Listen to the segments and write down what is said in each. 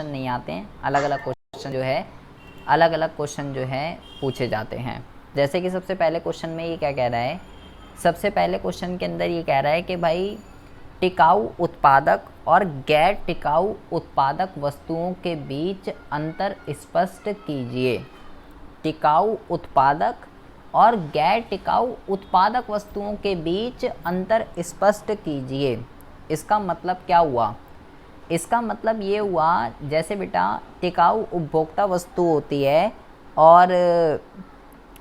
नहीं आते हैं, अलग अलग क्वेश्चन जो है पूछे जाते हैं। जैसे कि सबसे पहले क्वेश्चन में ये क्या कह रहा है, सबसे पहले क्वेश्चन के अंदर ये कह रहा है कि भाई टिकाऊ उत्पादक और गैर टिकाऊ उत्पादक वस्तुओं के बीच अंतर स्पष्ट कीजिए। टिकाऊ उत्पादक और गैर टिकाऊ उत्पादक वस्तुओं के बीच अंतर स्पष्ट कीजिए। इसका मतलब क्या हुआ? इसका मतलब ये हुआ, जैसे बेटा टिकाऊ उपभोक्ता वस्तु होती है और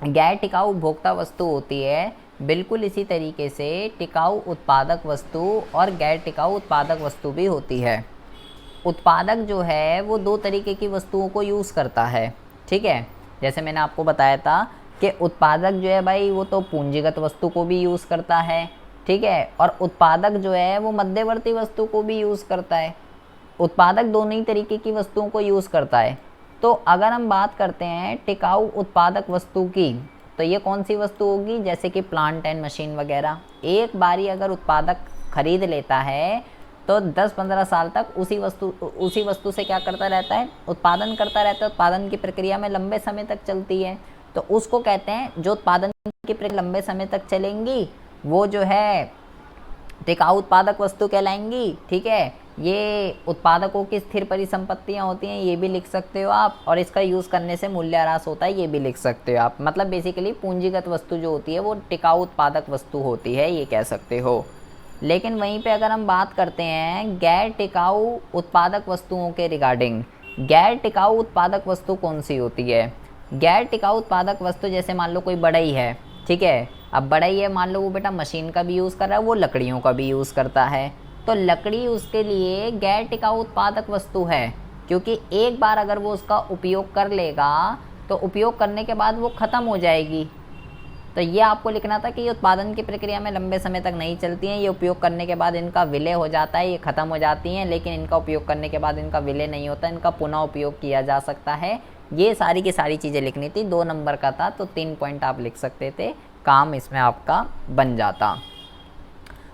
गैर टिकाऊ उपभोक्ता वस्तु होती है, बिल्कुल इसी तरीके से टिकाऊ उत्पादक वस्तु और गैर टिकाऊ उत्पादक वस्तु भी होती है। उत्पादक जो है वो दो तरीके की वस्तुओं को यूज़ करता है, ठीक है। जैसे मैंने आपको बताया था कि उत्पादक जो है भाई वो तो पूंजीगत वस्तु को भी यूज़ करता है, ठीक है, और उत्पादक जो है वो मध्यवर्ती वस्तु को भी यूज़ करता है। उत्पादक दोनों ही तरीके की वस्तुओं को यूज़ करता है। तो अगर हम बात करते हैं टिकाऊ उत्पादक वस्तु की, तो ये कौन सी वस्तु होगी? जैसे कि प्लांट एंड मशीन वगैरह। एक बारी अगर उत्पादक खरीद लेता है तो 10-15 साल तक उसी वस्तु से क्या करता रहता है? उत्पादन करता रहता है। उत्पादन की प्रक्रिया में लंबे समय तक चलती है, तो उसको कहते हैं, जो उत्पादन की प्रक्रिया लंबे समय तक चलेंगी वो जो है टिकाऊ उत्पादक वस्तु कहलाएंगी, ठीक है। ये उत्पादकों की स्थिर परिसंपत्तियां होती हैं, ये भी लिख सकते हो आप, और इसका यूज़ करने से मूल्य ह्रास होता है, ये भी लिख सकते हो आप। मतलब बेसिकली पूंजीगत वस्तु जो होती है वो टिकाऊ उत्पादक वस्तु होती है, ये कह सकते हो। लेकिन वहीं पे अगर हम बात करते हैं गैर टिकाऊ उत्पादक वस्तुओं के रिगार्डिंग, गैर टिकाऊ उत्पादक वस्तु कौन सी होती है? गैर टिकाऊ उत्पादक वस्तु जैसे मान लो कोई बढ़ई है, ठीक है। अब बढ़ई है, मान लो वो बेटा मशीन का भी यूज़ कर रहा है, वो लकड़ियों का भी यूज़ करता है, तो लकड़ी उसके लिए गैर टिकाऊ उत्पादक वस्तु है, क्योंकि एक बार अगर वो उसका उपयोग कर लेगा तो उपयोग करने के बाद वो ख़त्म हो जाएगी। तो ये आपको लिखना था कि ये उत्पादन की प्रक्रिया में लंबे समय तक नहीं चलती हैं, ये उपयोग करने के बाद इनका विलय हो जाता है, ये ख़त्म हो जाती हैं, लेकिन इनका उपयोग करने के बाद इनका विलय नहीं होता, इनका पुनः उपयोग किया जा सकता है। ये सारी की सारी चीज़ें लिखनी थी। 2 नंबर का था तो 3 पॉइंट आप लिख सकते थे, काम इसमें आपका बन जाता।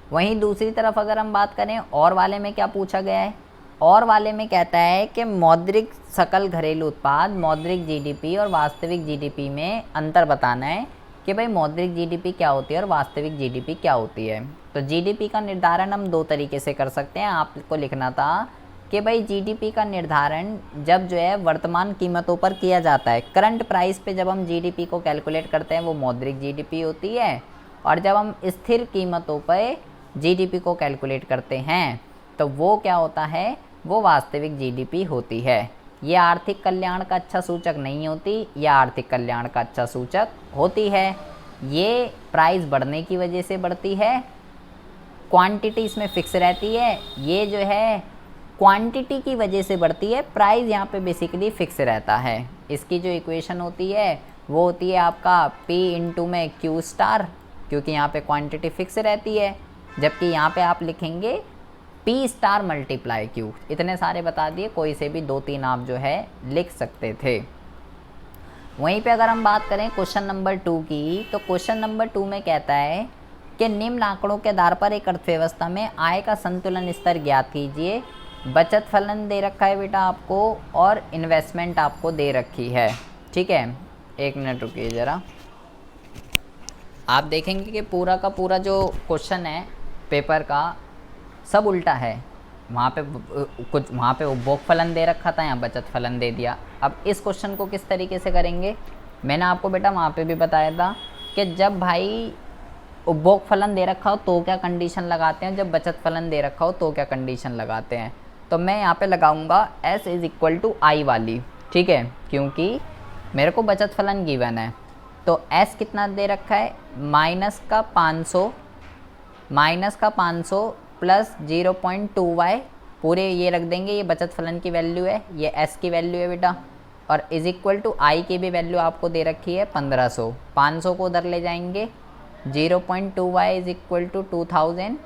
वहीं दूसरी तरफ अगर हम बात करें और वाले में क्या पूछा गया है, और वाले में कहता है कि मौद्रिक सकल घरेलू उत्पाद, मौद्रिक जीडीपी और वास्तविक जीडीपी में अंतर बताना है कि भाई मौद्रिक जीडीपी क्या होती है और वास्तविक जीडीपी क्या होती है। तो जीडीपी का निर्धारण हम 2 तरीके से कर सकते हैं। आपको लिखना था कि भाई जीडीपी का निर्धारण जब जो है वर्तमान कीमतों पर किया जाता है, करंट प्राइस पे जब हम जीडीपी को कैलकुलेट करते हैं वो मौद्रिक जीडीपी होती है, और जब हम स्थिर कीमतों पर जीडीपी को कैलकुलेट करते हैं तो वो क्या होता है? वो वास्तविक जीडीपी होती है। ये आर्थिक कल्याण का अच्छा सूचक नहीं होती, या आर्थिक कल्याण का अच्छा सूचक होती है। ये प्राइस बढ़ने की वजह से बढ़ती है, क्वांटिटी इसमें फिक्स रहती है, ये जो है क्वांटिटी की वजह से बढ़ती है, प्राइस यहाँ पे बेसिकली फिक्स रहता है। इसकी जो इक्वेशन होती है वो होती है आपका P इंटू में Q स्टार, क्योंकि यहाँ पे क्वांटिटी फिक्स रहती है, जबकि यहाँ पे आप लिखेंगे P स्टार मल्टीप्लाई Q। इतने सारे बता दिए, कोई से भी 2-3 आप जो है लिख सकते थे। वहीं पे अगर हम बात करें क्वेश्चन नंबर 2 की, तो क्वेश्चन नंबर 2 में कहता है कि निम्न आंकड़ों के आधार पर एक अर्थव्यवस्था में आय का संतुलन स्तर ज्ञात कीजिए। बचत फलन दे रखा है बेटा आपको, और इन्वेस्टमेंट आपको दे रखी है, ठीक है। 1 मिनट रुकिए ज़रा। आप देखेंगे कि पूरा का पूरा जो क्वेश्चन है पेपर का सब उल्टा है। वहाँ पे उपभोग फलन दे रखा था, यहाँ बचत फलन दे दिया। अब इस क्वेश्चन को किस तरीके से करेंगे, मैंने आपको बेटा वहाँ पे भी बताया था कि जब भाई उपभोग फलन दे रखा हो तो क्या कंडीशन लगाते हैं, जब बचत फलन दे रखा हो तो क्या कंडीशन लगाते हैं। तो मैं यहाँ पे लगाऊंगा S इज़ इक्वल टू आई वाली, ठीक है, क्योंकि मेरे को बचत फलन गिवन है। तो S कितना दे रखा है, माइनस का 500 प्लस 0.2y, पूरे ये रख देंगे, ये बचत फलन की वैल्यू है, ये S की वैल्यू है बेटा, और इज़ इक्वल टू आई की भी वैल्यू आपको दे रखी है 1500। 500 को उधर ले जाएंगे, 0.2y is equal to 2000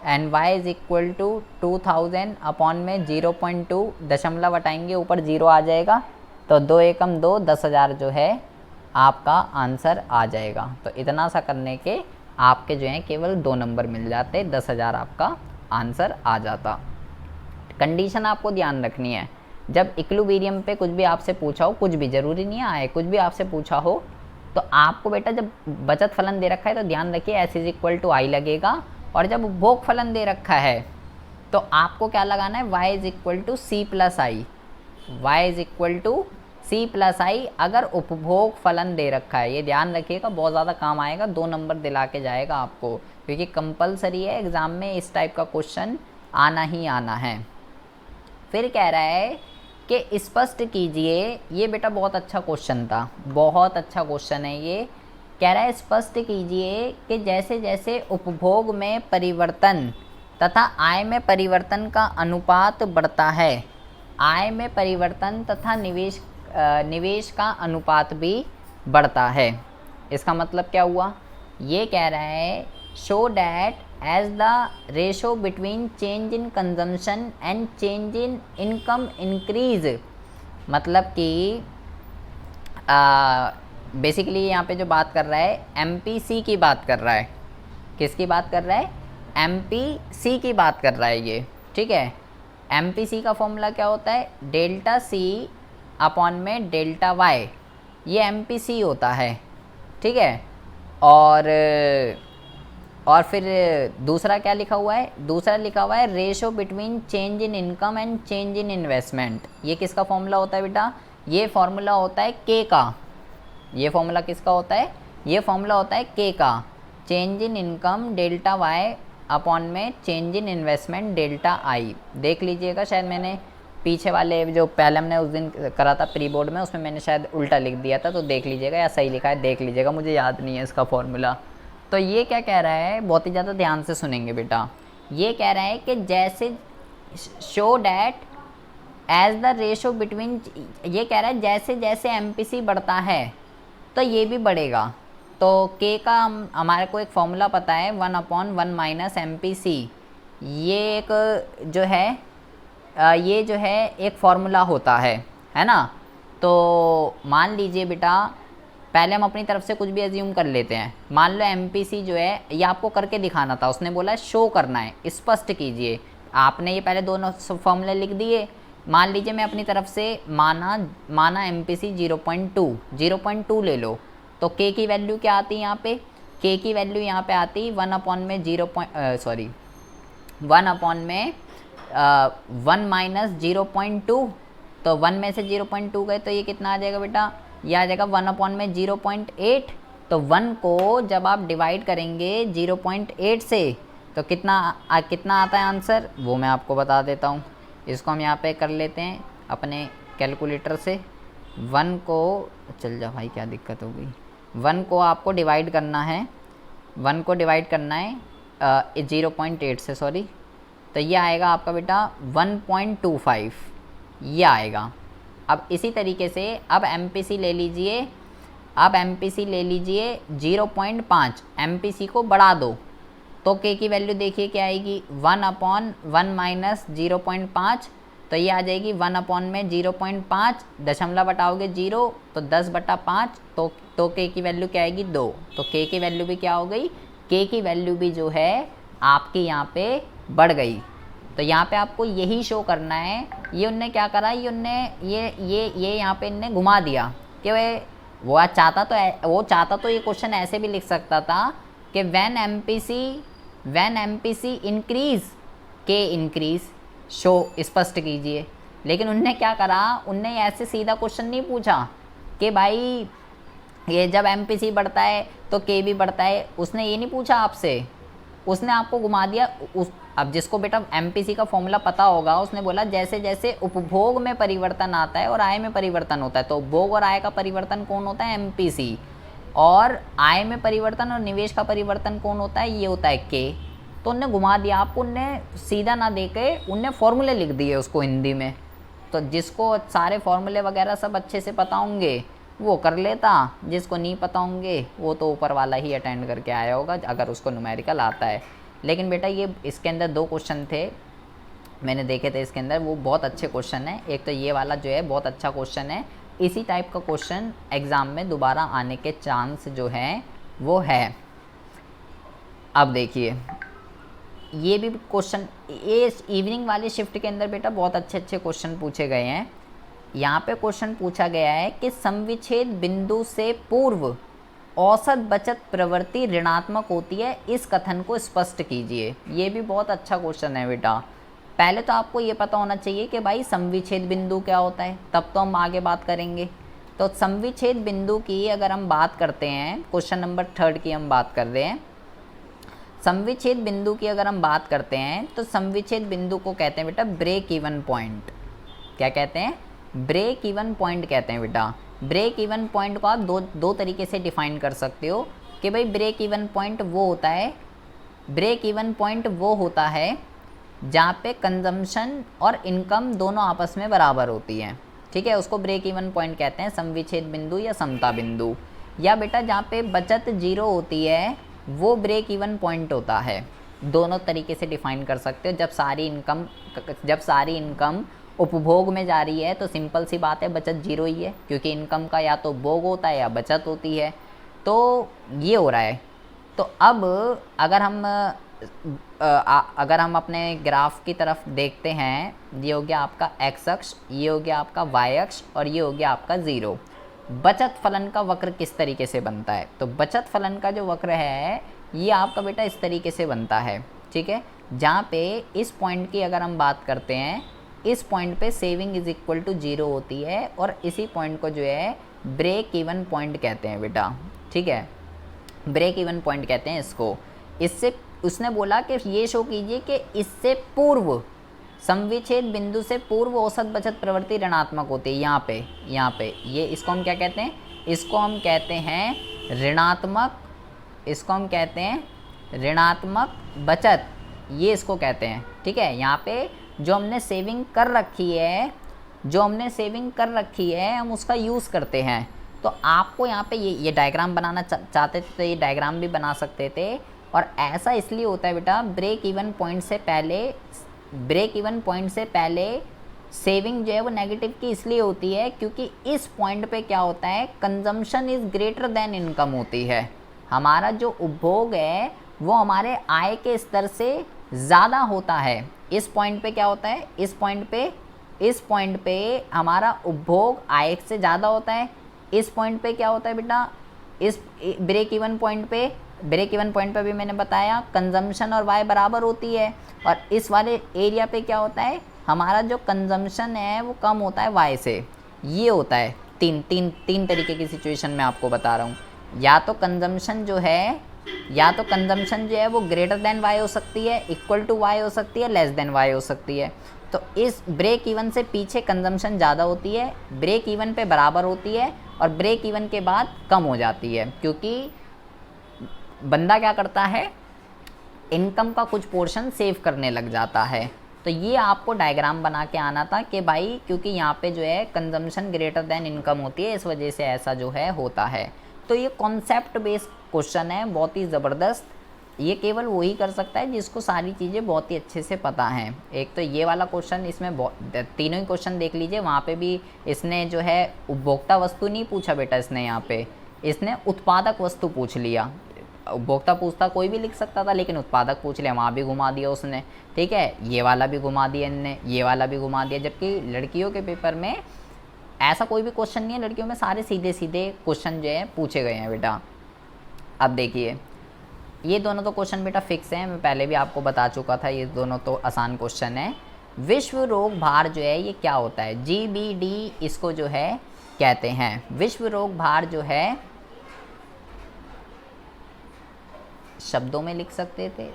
and y is equal to 2000 upon में 0.2 दशमलव हटाएंगे, ऊपर 0 आ जाएगा, तो 2 एकम 2, 10,000 जो है आपका आंसर आ जाएगा। तो इतना सा करने के आपके जो है केवल 2 नंबर मिल जाते, 10,000 आपका आंसर आ जाता। कंडीशन आपको ध्यान रखनी है, जब इक्विलिब्रियम पे कुछ भी आपसे पूछा हो, कुछ भी ज़रूरी नहीं आए, कुछ भी आपसे पूछा हो, तो आपको बेटा जब बचत फलन दे रखा है तो ध्यान रखिए S इज इक्वल टू आई लगेगा, और जब उपभोग फलन दे रखा है तो आपको क्या लगाना है, y is equal to C plus I, Y is equal to C plus I अगर उपभोग फलन दे रखा है। ये ध्यान रखिएगा, बहुत ज़्यादा काम आएगा, 2 नंबर दिला के जाएगा आपको, क्योंकि कंपलसरी है एग्ज़ाम में इस टाइप का क्वेश्चन आना ही आना है। फिर कह रहा है कि स्पष्ट कीजिए, ये बेटा बहुत अच्छा क्वेश्चन था, बहुत अच्छा क्वेश्चन है ये। कह रहा है स्पष्ट कीजिए कि जैसे जैसे उपभोग में परिवर्तन तथा आय में परिवर्तन का अनुपात बढ़ता है, आय में परिवर्तन तथा निवेश का अनुपात भी बढ़ता है। इसका मतलब क्या हुआ, ये कह रहा है show that as the ratio between change in consumption and change in income increase, मतलब कि बेसिकली यहाँ पे जो बात कर रहा है MPC की बात कर रहा है। किसकी बात कर रहा है, MPC की बात कर रहा है ये, ठीक है। MPC का फॉर्मूला क्या होता है, डेल्टा C अपॉन में डेल्टा Y, ये MPC होता है, ठीक है। और फिर दूसरा क्या लिखा हुआ है, दूसरा लिखा हुआ है ratio between change in income and change in investment. ये किसका फॉर्मूला होता है बेटा, ये फॉर्मूला होता है K का। ये फॉर्मूला किसका होता है, ये फॉर्मूला होता है K का, change in income delta Y upon में change in investment delta I. देख लीजिएगा, शायद मैंने पीछे वाले जो पहले हमने उस दिन करा था प्री बोर्ड में, उसमें मैंने शायद उल्टा लिख दिया था, तो देख लीजिएगा, या सही लिखा है देख लीजिएगा, मुझे याद नहीं है इसका फॉर्मूला। तो ये क्या कह रहा है, बहुत ही ज़्यादा ध्यान से सुनेंगे बेटा। ये कह रहा है कि जैसे show that as the ratio between, ये कह रहा है जैसे जैसे MPC बढ़ता है तो ये भी बढ़ेगा। तो K का हमारे को एक फॉर्मूला पता है 1/1 माइनस MPC, ये एक जो है ये जो है एक फॉर्मूला होता है ना। तो मान लीजिए बेटा, पहले हम अपनी तरफ से कुछ भी एज्यूम कर लेते हैं। मान लो MPC जो है, ये आपको करके दिखाना था, उसने बोला है शो करना है, स्पष्ट कीजिए। आपने ये पहले दोनों फॉर्मूले लिख दिए। मान लीजिए मैं अपनी तरफ से माना MPC 0.2 ले लो, तो K की वैल्यू क्या आती है यहाँ पे, K की वैल्यू यहाँ पे आती 1 माइनस 0.2, तो 1 में से 0.2 गए तो ये कितना आ जाएगा बेटा, ये आ जाएगा 1/0.8। तो 1 को जब आप डिवाइड करेंगे 0.8 से तो कितना आता है आंसर, वो मैं आपको बता देता हूँ। इसको हम यहाँ पे कर लेते हैं अपने कैलकुलेटर से। 1 को, चल जा भाई क्या दिक्कत हो गई, 1 को आपको डिवाइड करना है, 1 को डिवाइड करना है 0.8 से, सॉरी। तो ये आएगा आपका बेटा 1.25, ये आएगा। अब इसी तरीके से अब MPC ले लीजिए, अब MPC ले लीजिए 0.5, MPC को बढ़ा दो तो K की वैल्यू देखिए क्या आएगी, 1/1 माइनस 0.5, तो ये आ जाएगी 1/0.5, दशमलव बटाओगे 0 तो 10/5, तो K की वैल्यू क्या आएगी 2। तो K की वैल्यू भी क्या हो गई, K की वैल्यू भी जो है आपके यहाँ पे बढ़ गई। तो यहाँ पे आपको यही शो करना है। ये उनने क्या करा, ये उनने ये यहाँ पे इनने घुमा दिया कि वो चाहता तो ये क्वेश्चन ऐसे भी लिख सकता था कि when MPC increase K increase, show स्पष्ट कीजिए। लेकिन उनने क्या करा, उनने ऐसे सीधा क्वेश्चन नहीं पूछा कि भाई ये जब MPC बढ़ता है तो K भी बढ़ता है, उसने ये नहीं पूछा आपसे, उसने आपको घुमा दिया। अब जिसको बेटा MPC का फॉर्मूला पता होगा, उसने बोला जैसे जैसे उपभोग में परिवर्तन आता है और आय में परिवर्तन होता है, तो उपभोग और आय का परिवर्तन कौन होता है, MPC, और आय में परिवर्तन और निवेश का परिवर्तन कौन होता है, ये होता है K। तो उनने घुमा दिया आपको, उनने सीधा ना दे के उनने फॉर्मूले लिख दिए उसको हिंदी में। तो जिसको सारे फॉर्मूले वगैरह सब अच्छे से पता होंगे वो कर लेता, जिसको नहीं पता होंगे वो तो ऊपर वाला ही अटेंड करके आया होगा अगर उसको न्यूमेरिकल आता है। लेकिन बेटा ये इसके अंदर 2 क्वेश्चन थे मैंने देखे थे इसके अंदर, वो बहुत अच्छे क्वेश्चन है। एक तो ये वाला जो है बहुत अच्छा क्वेश्चन है, इसी टाइप का क्वेश्चन एग्ज़ाम में दोबारा आने के चांस जो हैं वो है। अब देखिए ये भी क्वेश्चन, ये इवनिंग वाली शिफ्ट के अंदर बेटा बहुत अच्छे अच्छे क्वेश्चन पूछे गए हैं। यहाँ पे क्वेश्चन पूछा गया है कि समविच्छेद बिंदु से पूर्व औसत बचत प्रवृत्ति ऋणात्मक होती है, इस कथन को स्पष्ट कीजिए। ये भी बहुत अच्छा क्वेश्चन है बेटा। पहले तो आपको ये पता होना चाहिए कि भाई समविच्छेद बिंदु क्या होता है, तब तो हम आगे बात करेंगे। तो समविच्छेद बिंदु की अगर हम बात करते हैं, क्वेश्चन नंबर 3 की हम बात कर रहे हैं। समविच्छेद बिंदु की अगर हम बात करते हैं तो समविच्छेद बिंदु को कहते हैं बेटा ब्रेक इवन पॉइंट। क्या कहते हैं? ब्रेक इवन पॉइंट कहते हैं बेटा। ब्रेक इवन पॉइंट को आप दो तरीके से डिफाइन कर सकते हो कि भाई ब्रेक इवन पॉइंट वो होता है, ब्रेक इवन पॉइंट वो होता है जहाँ पे कंजम्पशन और इनकम दोनों आपस में बराबर होती है। ठीक है, उसको ब्रेक इवन पॉइंट कहते हैं, समविच्छेद बिंदु या समता बिंदु। या बेटा जहाँ पे बचत 0 होती है वो ब्रेक इवन पॉइंट होता है। दोनों तरीके से डिफाइन कर सकते हो। जब सारी इनकम उपभोग में जा रही है तो सिंपल सी बात है बचत 0 ही है, क्योंकि इनकम का या तो उपभोग होता है या बचत होती है। तो ये हो रहा है। तो अब अगर हम अपने ग्राफ की तरफ देखते हैं, ये हो गया आपका एक्स अक्ष, ये हो गया आपका वाई अक्ष और ये हो गया आपका 0। बचत फलन का वक्र किस तरीके से बनता है? तो बचत फलन का जो वक्र है ये आपका बेटा इस तरीके से बनता है। ठीक है, जहाँ पे इस पॉइंट की अगर हम बात करते हैं, इस पॉइंट पे सेविंग इज इक्वल टू 0 होती है और इसी पॉइंट को जो है ब्रेक इवन पॉइंट कहते हैं बेटा। ठीक है, ब्रेक इवन पॉइंट कहते हैं इसको। इससे उसने बोला कि ये शो कीजिए कि इससे पूर्व, समविच्छेद बिंदु से पूर्व औसत बचत प्रवृत्ति ऋणात्मक होती है। यहाँ पे ये इसको हम क्या कहते हैं? इसको हम कहते हैं ऋणात्मक, इसको हम कहते हैं ऋणात्मक बचत, ये इसको कहते हैं। ठीक है, यहाँ पे जो हमने सेविंग कर रखी है हम उसका यूज़ करते हैं। तो आपको यहाँ पे ये डायग्राम बनाना चाहते थे तो ये डायग्राम भी बना सकते थे। और ऐसा इसलिए होता है बेटा, ब्रेक इवन पॉइंट से पहले सेविंग जो है वो नेगेटिव की इसलिए होती है क्योंकि इस पॉइंट पे क्या होता है, consumption is greater than income होती है। हमारा जो उपभोग है वो हमारे आय के स्तर से ज़्यादा होता है। इस पॉइंट पे क्या होता है, इस पॉइंट पे हमारा उपभोग आय से ज़्यादा होता है। इस पॉइंट पे क्या होता है बेटा, इस ब्रेक इवन पॉइंट पे भी मैंने बताया कंजम्पशन और वाई बराबर होती है। और इस वाले एरिया पे क्या होता है, हमारा जो कंजम्पशन है वो कम होता है वाई से। ये होता है तीन तरीके की सिचुएशन में आपको बता रहा हूँ। या तो कंजम्पशन जो है वो ग्रेटर देन वाई हो सकती है, इक्वल टू वाई हो सकती है, लेस देन वाई हो सकती है। तो इस ब्रेक इवन से पीछे कंजम्पशन ज़्यादा होती है, ब्रेक इवन पे बराबर होती है और ब्रेक इवन के बाद कम हो जाती है, क्योंकि बंदा क्या करता है, इनकम का कुछ पोर्शन सेव करने लग जाता है। तो ये आपको डायग्राम बना के आना था कि भाई क्योंकि यहाँ पे जो है कंजम्पशन ग्रेटर देन इनकम होती है, इस वजह से ऐसा जो है होता है। तो ये कॉन्सेप्ट बेस्ड क्वेश्चन है, बहुत ही ज़बरदस्त। ये केवल वही कर सकता है जिसको सारी चीज़ें बहुत ही अच्छे से पता हैं। एक तो ये वाला क्वेश्चन, इसमें तीनों ही क्वेश्चन देख लीजिए। वहाँ पे भी इसने जो है उपभोक्ता वस्तु नहीं पूछा बेटा, इसने उत्पादक वस्तु पूछ लिया। उपभोक्ता पूछता कोई भी लिख सकता था, लेकिन उत्पादक पूछ लिया, वहाँ भी घुमा दिया उसने। ठीक है, ये वाला भी घुमा दिया इनने, ये वाला भी घुमा दिया। जबकि लड़कियों के पेपर में ऐसा कोई भी क्वेश्चन नहीं है, लड़कियों में सारे सीधे सीधे क्वेश्चन जो है पूछे गए हैं बेटा। अब देखिए, ये दोनों तो क्वेश्चन बेटा फिक्स हैं, मैं पहले भी आपको बता चुका था, ये दोनों तो आसान क्वेश्चन है। विश्व रोग भार जो है ये क्या होता है, GBD इसको जो है कहते हैं। विश्व रोग भार जो है शब्दों में लिख सकते थे,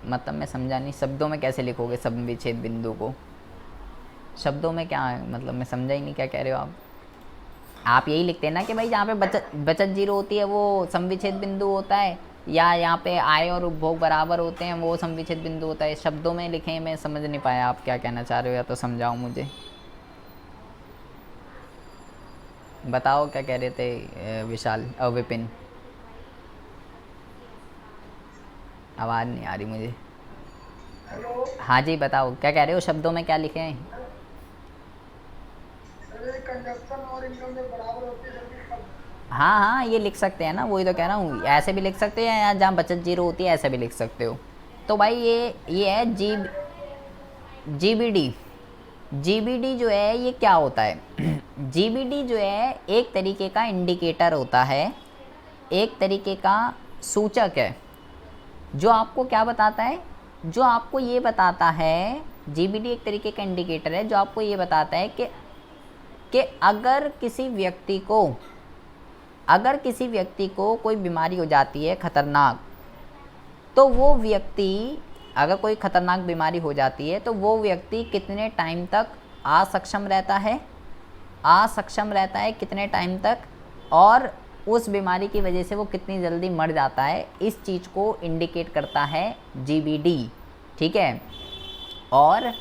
मतलब मैं समझा नहीं, शब्दों में कैसे लिखोगे समविच्छेद बिंदु को, शब्दों में क्या है, मतलब मैं समझा ही नहीं क्या कह रहे हो आप यही लिखते हैं ना कि भाई जहाँ पे बचत 0 होती है वो समविच्छेद बिंदु होता है, या यहाँ पे आय और उपभोग बराबर होते हैं वो समविच्छेद बिंदु होता है। शब्दों में लिखें, मैं समझ नहीं पाया आप क्या कहना चाह रहे हो, या तो समझाओ मुझे, बताओ क्या कह रहे थे विशाल और विपिन। आवाज़ नहीं आ रही मुझे। हेलो, हाँ जी बताओ क्या कह रहे हो, शब्दों में क्या लिखे हैं। कंजप्शन और इनकम जब बराबर होती है तब हाँ हाँ ये लिख सकते हैं ना, वही तो कह रहा हूँ, ऐसे भी लिख सकते हो या जहाँ बचत 0 होती है ऐसे भी लिख सकते हो। तो भाई ये है जीबीडी। जीबीडी जो है ये क्या होता है? जीबीडी जो है एक तरीके का इंडिकेटर होता है, एक तरीके का सूचक है, जो आपको क्या बताता है? जो आपको ये बताता है, जीबीडी एक तरीके का इंडिकेटर है जो आपको ये बताता है कि अगर किसी व्यक्ति को कोई बीमारी हो जाती है खतरनाक, तो वो व्यक्ति, अगर कोई खतरनाक बीमारी हो जाती है तो वो व्यक्ति कितने टाइम तक असक्षम रहता है कितने टाइम तक, और उस बीमारी की वजह से वो कितनी जल्दी मर जाता है, इस चीज़ को इंडिकेट करता है जीबीडी। ठीक है। और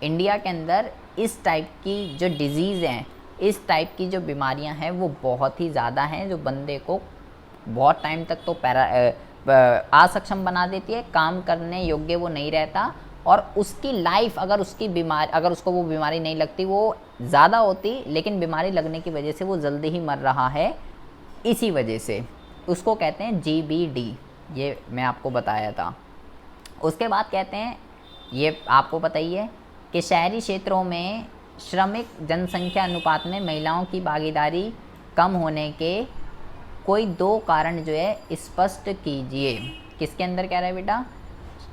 इंडिया के अंदर इस टाइप की जो डिजीज़ हैं, इस टाइप की जो बीमारियां हैं वो बहुत ही ज़्यादा हैं, जो बंदे को बहुत टाइम तक तो असक्षम बना देती है, काम करने योग्य वो नहीं रहता, और उसकी लाइफ अगर उसको वो बीमारी नहीं लगती वो ज़्यादा होती, लेकिन बीमारी लगने की वजह से वो जल्दी ही मर रहा है, इसी वजह से उसको कहते हैं जीबीडी। ये मैं आपको बताया था। उसके बाद कहते हैं, ये आपको पता ही है कि शहरी क्षेत्रों में श्रमिक जनसंख्या अनुपात में महिलाओं की भागीदारी कम होने के कोई 2 कारण जो है स्पष्ट कीजिए। किसके अंदर कह रहा है बेटा?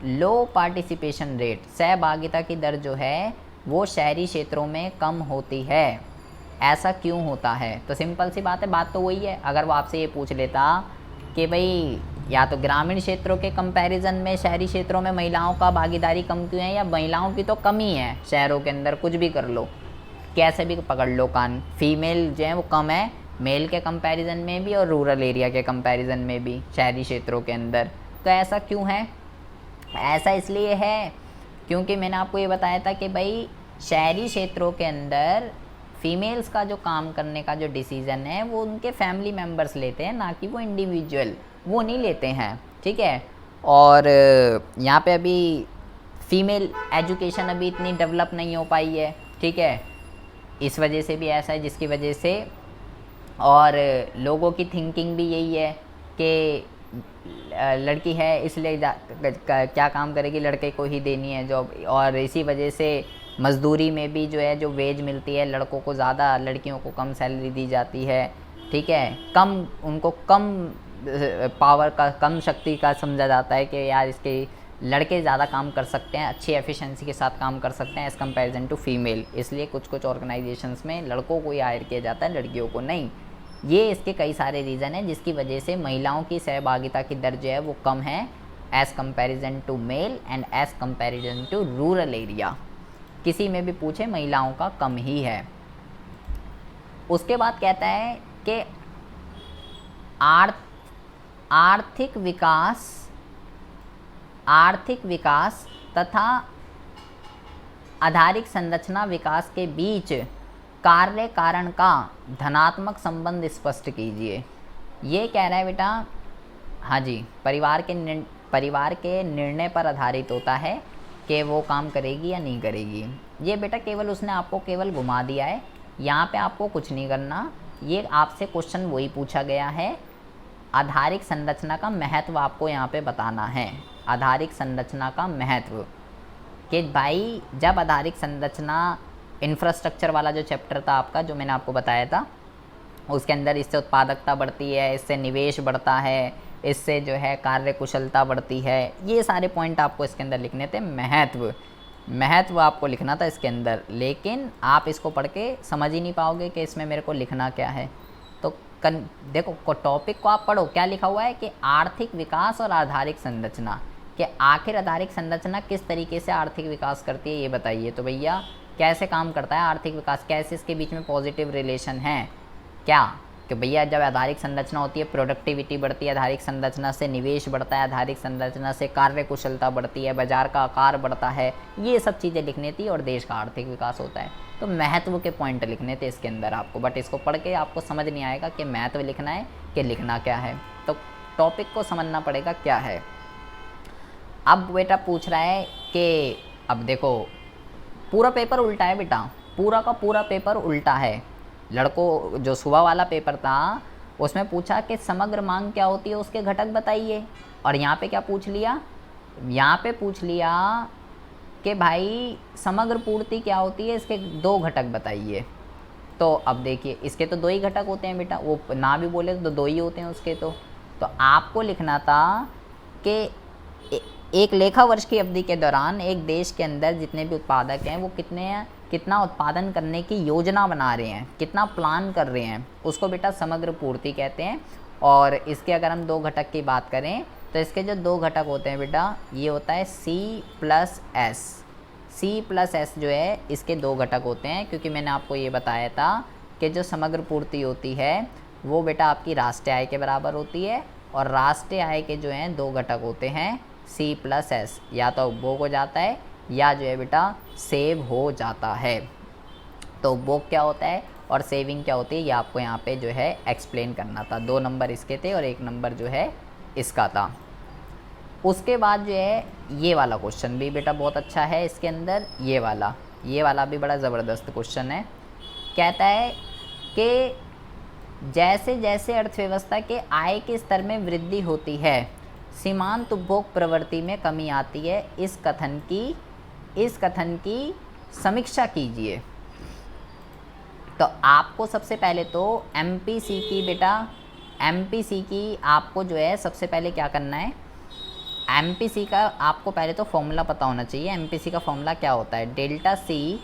लो पार्टिसिपेशन रेट, सहभागिता की दर जो है वो शहरी क्षेत्रों में कम होती है। ऐसा क्यों होता है? तो सिंपल सी बात है, बात तो वही है। अगर वो आपसे ये पूछ लेता कि भाई या तो ग्रामीण क्षेत्रों के कंपैरिजन में शहरी क्षेत्रों में महिलाओं का भागीदारी कम क्यों है, या महिलाओं की तो कमी है शहरों के अंदर, कुछ भी कर लो, कैसे भी पकड़ लो कान, फीमेल जो है वो कम है मेल के कंपैरिजन में भी और रूरल एरिया के कंपैरिजन में भी शहरी क्षेत्रों के अंदर। तो ऐसा क्यों है? ऐसा इसलिए है क्योंकि मैंने आपको ये बताया था कि भाई शहरी क्षेत्रों के अंदर फीमेल्स का जो काम करने का जो डिसीज़न है वो उनके फैमिली मेम्बर्स लेते हैं, ना कि वो इंडिविजुअल वो नहीं लेते हैं। ठीक है। और यहाँ पे अभी फीमेल एजुकेशन अभी इतनी डेवलप नहीं हो पाई है। ठीक है। इस वजह से भी ऐसा है, जिसकी वजह से, और लोगों की थिंकिंग भी यही है कि लड़की है इसलिए क्या काम करेगी, लड़के को ही देनी है जॉब, और इसी वजह से मज़दूरी में भी जो है जो वेज मिलती है लड़कों को ज़्यादा, लड़कियों को कम सैलरी दी जाती है। ठीक है। उनको कम पावर का, कम शक्ति का समझा जाता है कि यार इसके लड़के ज़्यादा काम कर सकते हैं, अच्छी एफिशिएंसी के साथ काम कर सकते हैं एज़ कम्पेरिजन टू फीमेल। इसलिए कुछ ऑर्गेनाइजेशंस में लड़कों को ही हायर किया जाता है, लड़कियों को नहीं। ये इसके कई सारे रीज़न हैं जिसकी वजह से महिलाओं की सहभागिता की दर जो है वो कम है as comparison to male and as comparison to rural area. किसी में भी पूछे महिलाओं का कम ही है। उसके बाद कहता है कि आर्थिक विकास तथा आधारिक संरचना विकास के बीच कार्य कारण का धनात्मक संबंध स्पष्ट कीजिए। ये कह रहा है बेटा, हाँ जी, परिवार के निर्णय पर आधारित होता है कि वो काम करेगी या नहीं करेगी। ये बेटा केवल उसने आपको केवल घुमा दिया है, यहाँ पे आपको कुछ नहीं करना। ये आपसे क्वेश्चन वही पूछा गया है, आधारिक संरचना का महत्व आपको यहाँ पे बताना है। आधारिक संरचना का महत्व कि भाई जब आधारिक संरचना इंफ्रास्ट्रक्चर वाला जो चैप्टर था आपका, जो मैंने आपको बताया था, उसके अंदर इससे उत्पादकता बढ़ती है, इससे निवेश बढ़ता है, इससे जो है कार्य कुशलता बढ़ती है। ये सारे पॉइंट आपको इसके अंदर लिखने थे। महत्व आपको लिखना था इसके अंदर, लेकिन आप इसको पढ़ के समझ ही नहीं पाओगे कि इसमें मेरे को लिखना क्या है। तो देखो टॉपिक को आप पढ़ो, क्या लिखा हुआ है कि आर्थिक विकास और आधारिक संरचना, कि आखिर आधारिक संरचना किस तरीके से आर्थिक विकास करती है ये बताइए। तो भैया कैसे काम करता है आर्थिक विकास, कैसे इसके बीच में पॉजिटिव रिलेशन है क्या? कि भैया जब आधारिक संरचना होती है प्रोडक्टिविटी बढ़ती है, आधारिक संरचना से निवेश बढ़ता है, आधारिक संरचना से कार्य कुशलता बढ़ती है, बाजार का आकार बढ़ता है, ये सब चीज़ें लिखनी थी और देश का आर्थिक विकास होता है। तो महत्व के पॉइंट लिखने थे इसके अंदर आपको, बट इसको पढ़ के आपको समझ नहीं आएगा कि महत्व लिखना है कि लिखना क्या है। तो टॉपिक को समझना पड़ेगा क्या है। अब बेटा पूछ रहा है कि अब देखो पूरा पेपर उल्टा है बेटा, पूरा का पूरा पेपर उल्टा है। लड़कों जो सुबह वाला पेपर था उसमें पूछा कि समग्र मांग क्या होती है, उसके घटक बताइए, और यहाँ पे क्या पूछ लिया यहाँ पे पूछ लिया कि भाई समग्र पूर्ति क्या होती है, इसके दो घटक बताइए। तो अब देखिए इसके तो दो ही घटक होते हैं बेटा, वो ना भी बोले तो दो ही होते हैं उसके। तो आपको लिखना था कि एक लेखा वर्ष की अवधि के दौरान एक देश के अंदर जितने भी उत्पादक हैं वो कितना उत्पादन करने की योजना बना रहे हैं, कितना प्लान कर रहे हैं, उसको बेटा समग्र पूर्ति कहते हैं। और इसके अगर हम दो घटक की बात करें तो इसके जो दो घटक होते हैं बेटा, ये होता है C+S। C+S जो है इसके दो घटक होते हैं, क्योंकि मैंने आपको ये बताया था कि जो समग्र पूर्ति होती है वो बेटा आपकी राष्ट्रीय आय के बराबर होती है, और राष्ट्रीय आय के जो हैं दो घटक होते हैं C+S, या तो उपभोग हो जाता है या जो है बेटा सेव हो जाता है। तो उपभोग क्या होता है और सेविंग क्या होती है, ये आपको यहाँ पे जो है एक्सप्लेन करना था। 2 नंबर इसके थे और 1 नंबर जो है इसका था। उसके बाद जो है ये वाला क्वेश्चन भी बेटा बहुत अच्छा है इसके अंदर, ये वाला भी बड़ा ज़बरदस्त क्वेश्चन है। कहता है कि जैसे जैसे अर्थव्यवस्था के आय के स्तर में वृद्धि होती है, सीमांत उपभोग प्रवृत्ति में कमी आती है। इस कथन की समीक्षा कीजिए। तो आपको सबसे पहले तो MPC की आपको जो है सबसे पहले क्या करना है, MPC का आपको पहले तो फॉर्मूला पता होना चाहिए। MPC का फॉर्मूला क्या होता है, डेल्टा C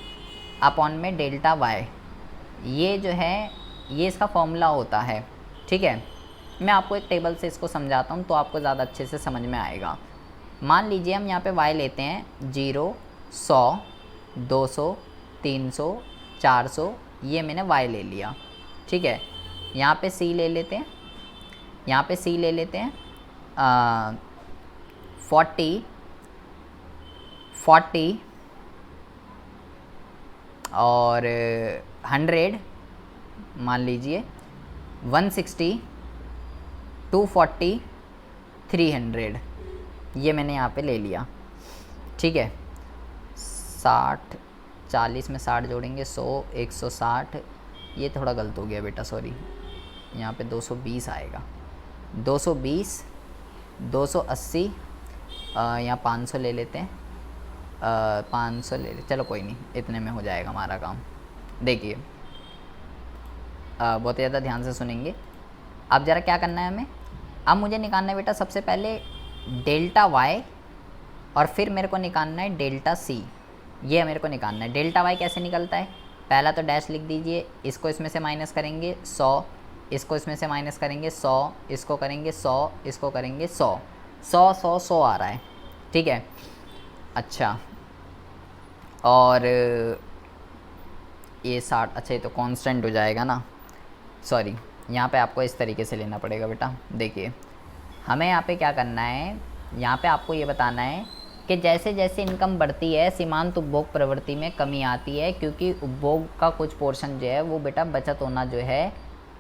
अपॉन में डेल्टा Y, ये जो है ये इसका फॉर्मूला होता है। ठीक है, मैं आपको एक टेबल से इसको समझाता हूँ तो आपको ज़्यादा अच्छे से समझ में आएगा। मान लीजिए हम यहाँ पे Y लेते हैं 0, 100, 200, 300, 400, ये मैंने Y ले लिया। ठीक है, यहाँ पे C ले लेते हैं, 40 और 100, मान लीजिए 160, 240, 300, ये मैंने यहाँ पे ले लिया। ठीक है, 60, 40 में 60 जोड़ेंगे 100, 160, ये थोड़ा गलत हो गया बेटा, सॉरी, यहाँ पे 220 आएगा, 220, 280, यहाँ 500 ले लेते हैं, 500 ले ले, चलो कोई नहीं, इतने में हो जाएगा हमारा काम। देखिए बहुत ज़्यादा ध्यान से सुनेंगे। अब ज़रा क्या करना है हमें, अब मुझे निकालना है बेटा सबसे पहले डेल्टा Y और फिर मेरे को निकालना है डेल्टा C, ये मेरे को निकालना है। डेल्टा Y कैसे निकलता है, पहला तो डैश लिख दीजिए, इसको इसमें से माइनस करेंगे 100, इसको इसमें से माइनस करेंगे 100, इसको करेंगे 100, इसको करेंगे 100, 100 100 100 आ रहा है। ठीक है, अच्छा, और ये 60, अच्छा ये तो कांस्टेंट हो जाएगा ना, सॉरी, यहाँ पे आपको इस तरीके से लेना पड़ेगा बेटा। देखिए हमें यहाँ पे क्या करना है, यहाँ पे आपको ये बताना है कि जैसे जैसे इनकम बढ़ती है सीमांत उपभोग प्रवृत्ति में कमी आती है, क्योंकि उपभोग का कुछ पोर्शन जो है वो बेटा बचत होना जो है,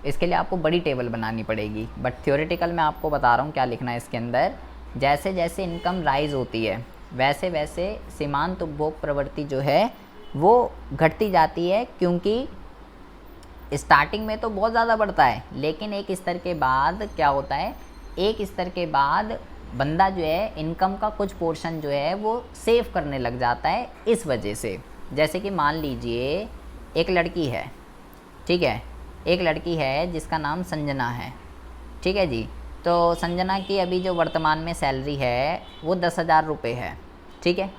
इसके लिए आपको बड़ी टेबल बनानी पड़ेगी। बट थ्योरेटिकल मैं आपको बता रहा हूँ क्या लिखना है इसके अंदर। जैसे जैसे इनकम राइज होती है वैसे वैसे सीमांत उपभोग प्रवृत्ति जो है वो घटती जाती है, क्योंकि स्टार्टिंग में तो बहुत ज़्यादा बढ़ता है, लेकिन एक स्तर के बाद क्या होता है, एक स्तर के बाद बंदा जो है इनकम का कुछ पोर्शन जो है वो सेव करने लग जाता है इस वजह से। जैसे कि मान लीजिए एक लड़की है, ठीक है, एक लड़की है जिसका नाम संजना है। ठीक है जी, तो संजना की अभी जो वर्तमान में सैलरी है वो 10,000 रुपये है। ठीक है,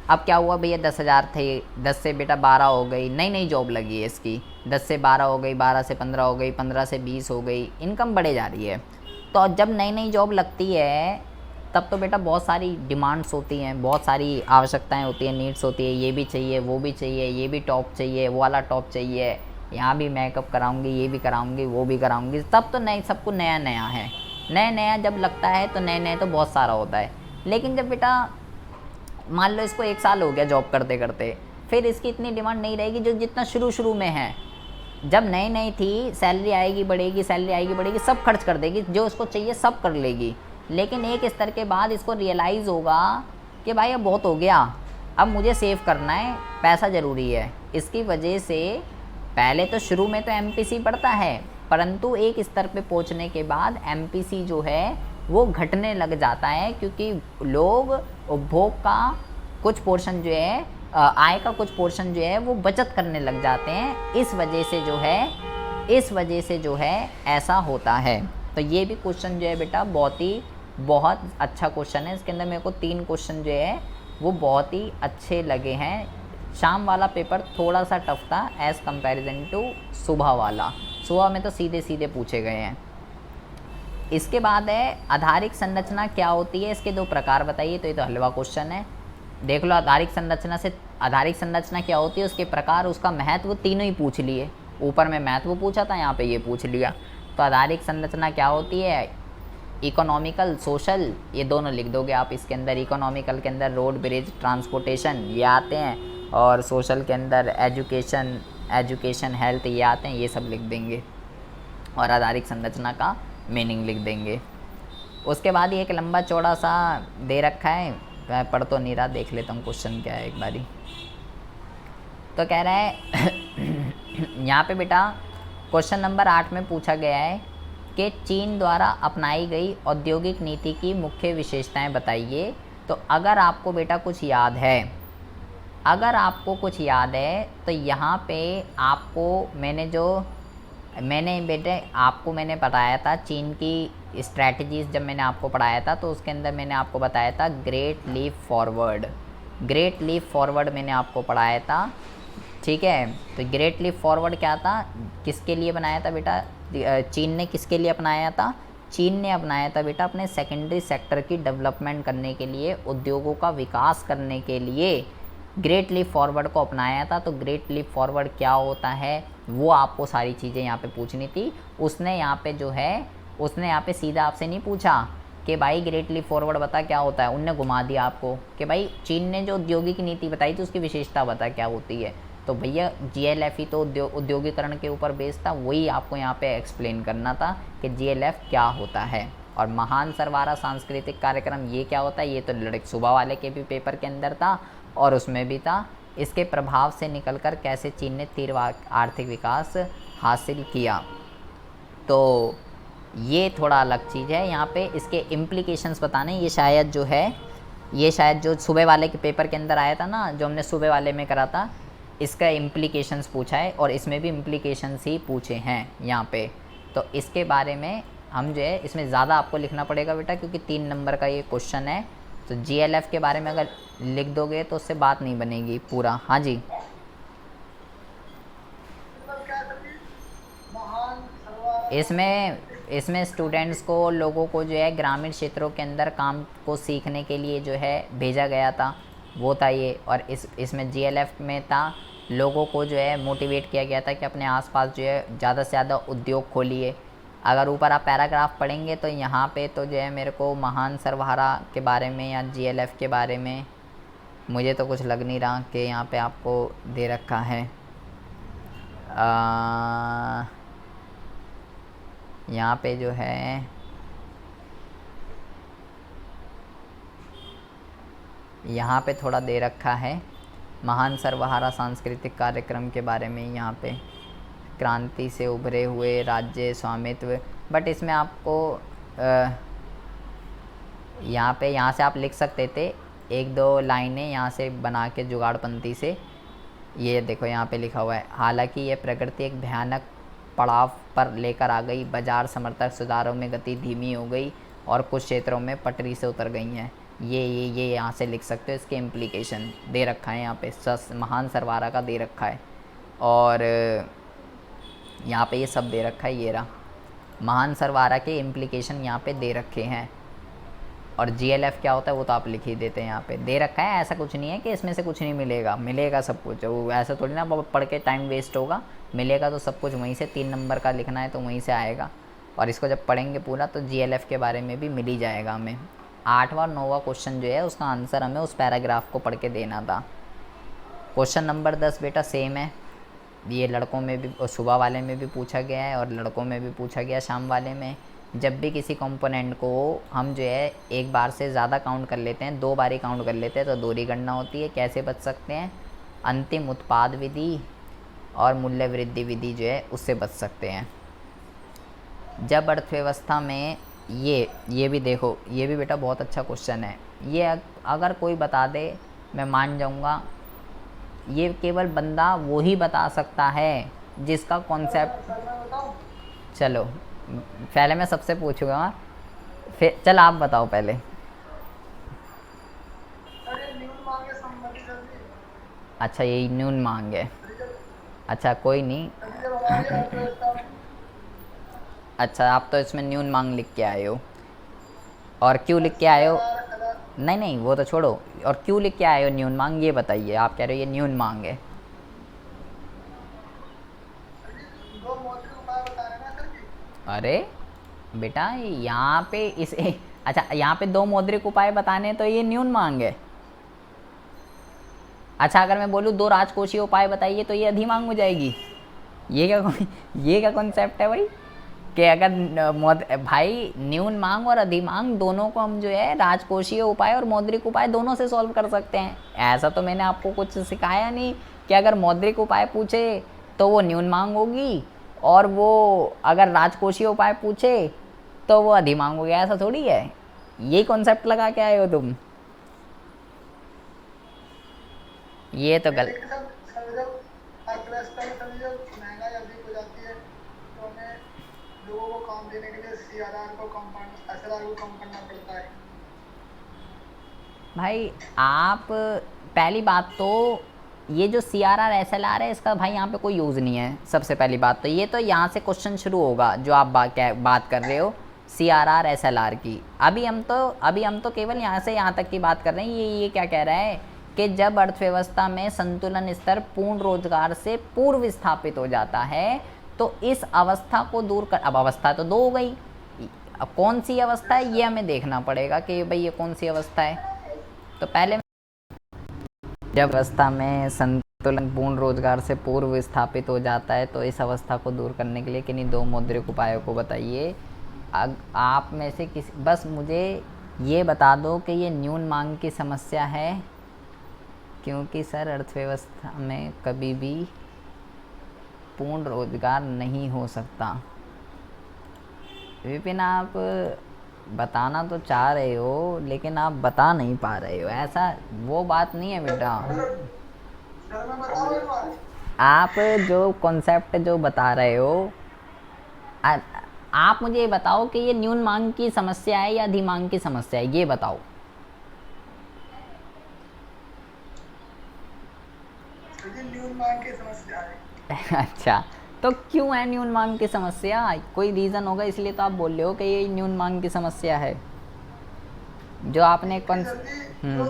अब क्या हुआ भैया, 10,000 थे, 10 से बेटा 12 हो गई, नई नई जॉब लगी है इसकी, 10 से 12 हो गई, 12 से 15 हो गई, 15 से 20 हो गई, इनकम बढ़े जा रही है। तो जब नई नई जॉब लगती है तब तो बेटा बहुत सारी डिमांड्स होती हैं, बहुत सारी आवश्यकताएं होती हैं, नीड्स होती है, ये भी चाहिए, वो भी चाहिए, ये भी टॉप चाहिए, वो वाला टॉप चाहिए, यहाँ भी मेकअप कराऊंगी, ये भी कराऊंगी, वो भी कराऊंगी, तब तो नए सबको नया नया है। नया नया जब लगता है तो नए नए तो बहुत सारा होता है। लेकिन जब बेटा मान लो इसको 1 साल हो गया जॉब करते करते, फिर इसकी इतनी डिमांड नहीं रहेगी जो जितना शुरू में है। जब नई नई थी, सैलरी आएगी बढ़ेगी, सैलरी आएगी बढ़ेगी, सब खर्च कर देगी, जो उसको चाहिए सब कर लेगी। लेकिन एक स्तर के बाद इसको रियलाइज़ होगा कि भाई अब बहुत हो गया, अब मुझे सेव करना है, पैसा ज़रूरी है। इसकी वजह से पहले तो शुरू में तो MPC बढ़ता है, परंतु एक स्तर पे पहुंचने के बाद MPC जो है वो घटने लग जाता है, क्योंकि लोग उपभोग का कुछ पोर्शन जो है, आय का कुछ पोर्शन जो है वो बचत करने लग जाते हैं। इस वजह से जो है ऐसा होता है। तो ये भी क्वेश्चन जो है बेटा बहुत अच्छा क्वेश्चन है। इसके अंदर मेरे को 3 क्वेश्चन जो है वो बहुत ही अच्छे लगे हैं। शाम वाला पेपर थोड़ा सा टफ था एज़ कंपैरिजन टू सुबह वाला। सुबह में तो सीधे सीधे पूछे गए हैं। इसके बाद है आधारिक संरचना क्या होती है, इसके 2 प्रकार बताइए। तो ये तो हलवा क्वेश्चन है, देख लो। आधारिक संरचना क्या होती है, उसके प्रकार, उसका महत्व, तीनों ही पूछ लिए। ऊपर में महत्व पूछा था, यहाँ पे ये पूछ लिया। तो आधारिक संरचना क्या होती है, इकोनॉमिकल, सोशल, ये दोनों लिख दोगे आप इसके अंदर। इकोनॉमिकल के अंदर रोड, ब्रिज, ट्रांसपोर्टेशन ये आते हैं, और सोशल के अंदर एजुकेशन, हेल्थ ये आते हैं, ये सब लिख देंगे। और आधारिक संरचना का मीनिंग लिख देंगे। उसके बाद ये एक लंबा चौड़ा सा दे रखा है, मैं पढ़ तो नहीं रहा, देख लेता हूँ क्वेश्चन क्या है एक बारी। तो कह रहा है यहाँ पे बेटा क्वेश्चन नंबर 8 में पूछा गया है कि चीन द्वारा अपनाई गई औद्योगिक नीति की मुख्य विशेषताएं बताइए। तो अगर आपको बेटा कुछ याद है, तो यहाँ पे मैंने बताया था चीन की स्ट्रैटेजीज़। जब मैंने आपको पढ़ाया था तो उसके अंदर मैंने आपको बताया था ग्रेट लीप फॉरवर्ड मैंने आपको पढ़ाया था, ठीक है। तो ग्रेट लीप फॉरवर्ड क्या था, किसके लिए बनाया था बेटा, चीन ने किसके लिए अपनाया था? चीन ने अपनाया था बेटा अपने सेकेंडरी सेक्टर की डेवलपमेंट करने के लिए, उद्योगों का विकास करने के लिए ग्रेट लीप फॉरवर्ड को अपनाया था। तो ग्रेट लीप फॉरवर्ड क्या होता है, वो आपको सारी चीज़ें यहाँ पे पूछनी थी। उसने यहाँ पे सीधा आपसे नहीं पूछा कि भाई ग्रेट लीप फॉरवर्ड बता क्या होता है, उनने घुमा दिया आपको कि भाई चीन ने जो औद्योगिक नीति बताई थी उसकी विशेषता बता क्या होती है। तो भैया GLF ही तो औद्योगिकरण के ऊपर बेस्ड था, वही आपको यहाँ पे एक्सप्लेन करना था कि GLF क्या होता है। और महान सरवारा सांस्कृतिक कार्यक्रम ये क्या होता है, ये तो लड़के सुबह वाले के भी पेपर के अंदर था और उसमें भी था। इसके प्रभाव से निकलकर कैसे चीन ने तीव्र आर्थिक विकास हासिल किया, तो ये थोड़ा अलग चीज़ है। यहाँ पे इसके इम्प्लीकेशंस बताने, ये शायद जो सुबह वाले के पेपर के अंदर आया था ना, जो हमने सुबह वाले में करा था, इसका इम्प्लीकेशंस पूछा है और इसमें भी इम्प्लीकेशंस ही पूछे हैं यहाँ पे। तो इसके बारे में हम जो है इसमें ज़्यादा आपको लिखना पड़ेगा बेटा, क्योंकि 3 नंबर का ये क्वेश्चन है। तो GLF के बारे में अगर लिख दोगे तो उससे बात नहीं बनेगी पूरा। हाँ जी, इसमें स्टूडेंट्स को, लोगों को जो है ग्रामीण क्षेत्रों के अंदर काम को सीखने के लिए जो है भेजा गया था, वो था ये। और इसमें GLF में था, लोगों को जो है मोटिवेट किया गया था कि अपने आसपास जो है ज़्यादा से ज़्यादा उद्योग खोलिए। अगर ऊपर आप पैराग्राफ पढ़ेंगे तो यहाँ पे तो जो है मेरे को महान सरवारा के बारे में या GLF के बारे में मुझे तो कुछ लग नहीं रहा कि यहाँ पे आपको दे रखा है। यहाँ पे जो है यहाँ पे थोड़ा दे रखा है महान सर्वहारा सांस्कृतिक कार्यक्रम के बारे में, यहाँ पे क्रांति से उभरे हुए राज्य स्वामित्व। बट इसमें आपको यहाँ से आप लिख सकते थे 1-2 लाइनें यहाँ से बना के जुगाड़पंथी से। ये देखो यहाँ पे लिखा हुआ है, हालांकि ये प्रकृति एक भयानक पड़ाव पर लेकर आ गई, बाजार समर्थक सुधारों में गति धीमी हो गई और कुछ क्षेत्रों में पटरी से उतर गई हैं। ये यहाँ से लिख सकते हो, इसके इम्प्लीकेशन दे रखा है यहाँ पे, महान सरवारा का दे रखा है। और यहाँ पे ये सब दे रखा है, ये रहा महान सरवारा के इम्प्लीकेशन यहाँ पे दे रखे हैं। और GLF क्या होता है वो तो आप लिख ही देते हैं, यहाँ पे दे रखा है। ऐसा कुछ नहीं है कि इसमें से कुछ नहीं मिलेगा, मिलेगा सब कुछ। वो ऐसा थोड़ी ना पढ़ के टाइम वेस्ट होगा, मिलेगा तो सब कुछ वहीं से। 3 नंबर का लिखना है तो वहीं से आएगा, और इसको जब पढ़ेंगे पूरा तो GLF के बारे में भी मिल ही जाएगा हमें। 8वां और 9वां क्वेश्चन जो है उसका आंसर हमें उस पैराग्राफ को पढ़ के देना था। क्वेश्चन नंबर 10 बेटा सेम है, ये लड़कों में भी, सुबह वाले में भी पूछा गया है और लड़कों में भी पूछा गया शाम वाले में। जब भी किसी कंपोनेंट को हम जो है एक बार से ज़्यादा काउंट कर लेते हैं, 2 बार ही काउंट कर लेते हैं, तो दोहरी गणना होती है। कैसे बच सकते हैं? अंतिम उत्पाद विधि और मूल्य वृद्धि विधि जो है उससे बच सकते हैं। जब अर्थव्यवस्था में ये भी देखो, ये भी बेटा बहुत अच्छा क्वेश्चन है। ये अगर कोई बता दे मैं मान जाऊंगा। ये केवल बंदा वो ही बता सकता है जिसका कॉन्सेप्ट। सर मैं बताऊं? चलो पहले मैं सबसे पूछूंगा, फिर चल आप बताओ पहले। सर ये न्यून मांगे संबंधी सर जी। अच्छा यही न्यून मांग है। अभी जब अच्छा कोई नहीं। अभी जब हमारी अर्थव्यवस्था में अच्छा आप तो इसमें न्यून मांग लिख के आए हो, और क्यों लिख के आए हो? CRR अदा नहीं नहीं वो तो छोड़ो, और क्यों लिख के आए हो न्यून मांग ये बताइए। आप कह रहे हो ये न्यून मांग है। सर जी 2 मौद्रिक उपाय बता रहे हैं ना सर जी। अरे बेटा यहाँ पे इसे अच्छा यहाँ पे 2 मौद्रिक उपाय बताने तो ये न्यून मांग है। अच्छा अगर मैं बोलूँ 2 राजकोषीय उपाय बताइए तो ये अधिमांग हो जाएगी। ये क्या ये क्या कॉन्सेप्ट है भाई, कि अगर भाई न्यून मांग और अधिमांग दोनों को हम जो है राजकोषीय उपाय और मौद्रिक उपाय दोनों से सॉल्व कर सकते हैं। ऐसा तो मैंने आपको कुछ सिखाया नहीं कि अगर मौद्रिक उपाय पूछे तो वो न्यून मांग होगी, और वो अगर राजकोषीय उपाय पूछे तो वो अधिमांग हो गया। ऐसा थोड़ी है, यही कॉन्सेप्ट लगा के आए हो तुम। ये तो नहीं गलत। देखिए सर जब अर्थव्यवस्था में सर जब महंगाई अधिक हो जाती है तो हमें लोगों को काम देने के लिए CRR को कम करना, SRR को कम करना पड़ता है। भाई आप पहली बात तो ये जो CRR SLR है इसका भाई यहाँ पे कोई यूज़ नहीं है। सबसे पहली बात तो ये तो यहाँ से क्वेश्चन शुरू होगा जो आप बात कर रहे हो CRR SLR की। अभी हम तो केवल यहाँ से यहाँ तक की बात कर रहे हैं। ये क्या कह रहा है कि जब अर्थव्यवस्था में संतुलन स्तर पूर्ण रोजगार से पूर्व स्थापित हो जाता है तो इस अवस्था को दूर कर। अब अवस्था तो 2 हो गई, अब कौन सी अवस्था है ये हमें देखना पड़ेगा कि भाई ये कौन सी अवस्था है। तो पहले जब अवस्था में संतुलन पूर्ण रोजगार से पूर्व स्थापित हो जाता है तो इस अवस्था को दूर करने के लिए किन्हीं 2 मौद्रिक उपायों को बताइए। आप में से किसी बस मुझे ये बता दो कि ये न्यून मांग की समस्या है, क्योंकि सर अर्थव्यवस्था में कभी भी पूर्ण रोजगार नहीं हो सकता। विपिन आप बताना तो चाह रहे हो लेकिन आप बता नहीं पा रहे हो, ऐसा वो बात नहीं है बेटा। सर मैं बताऊं एक बार? आप जो कॉन्सेप्ट जो बता रहे हो, आ, आप मुझे ये बताओ कि ये न्यून मांग की समस्या है या अधिमांग की समस्या है, ये बताओ। सर जी न्यून मांग की समस्या है। अच्छा तो क्यों है न्यून मांग की समस्या? कोई रीज़न होगा इसलिए तो आप बोल रहे हो कि ये न्यून मांग की समस्या है जो आपने देखिए सर जी जो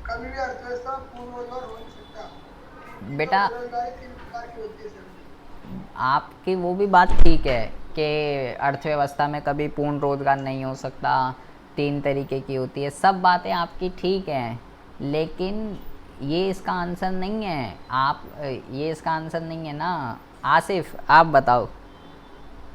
कभी भी अर्थव्यवस्था में पूर्ण रोजगार हो नहीं सकता, क्योंकि बेटा बेरोजगारी 3 प्रकार की होती है सर जी। आपकी वो भी बात ठीक है कि अर्थव्यवस्था में कभी पूर्ण रोजगार नहीं हो सकता, 3 तरीके की होती है, सब बातें आपकी ठीक हैं, लेकिन ये इसका आंसर नहीं है। आप ये इसका आंसर नहीं है ना। आसिफ आप बताओ।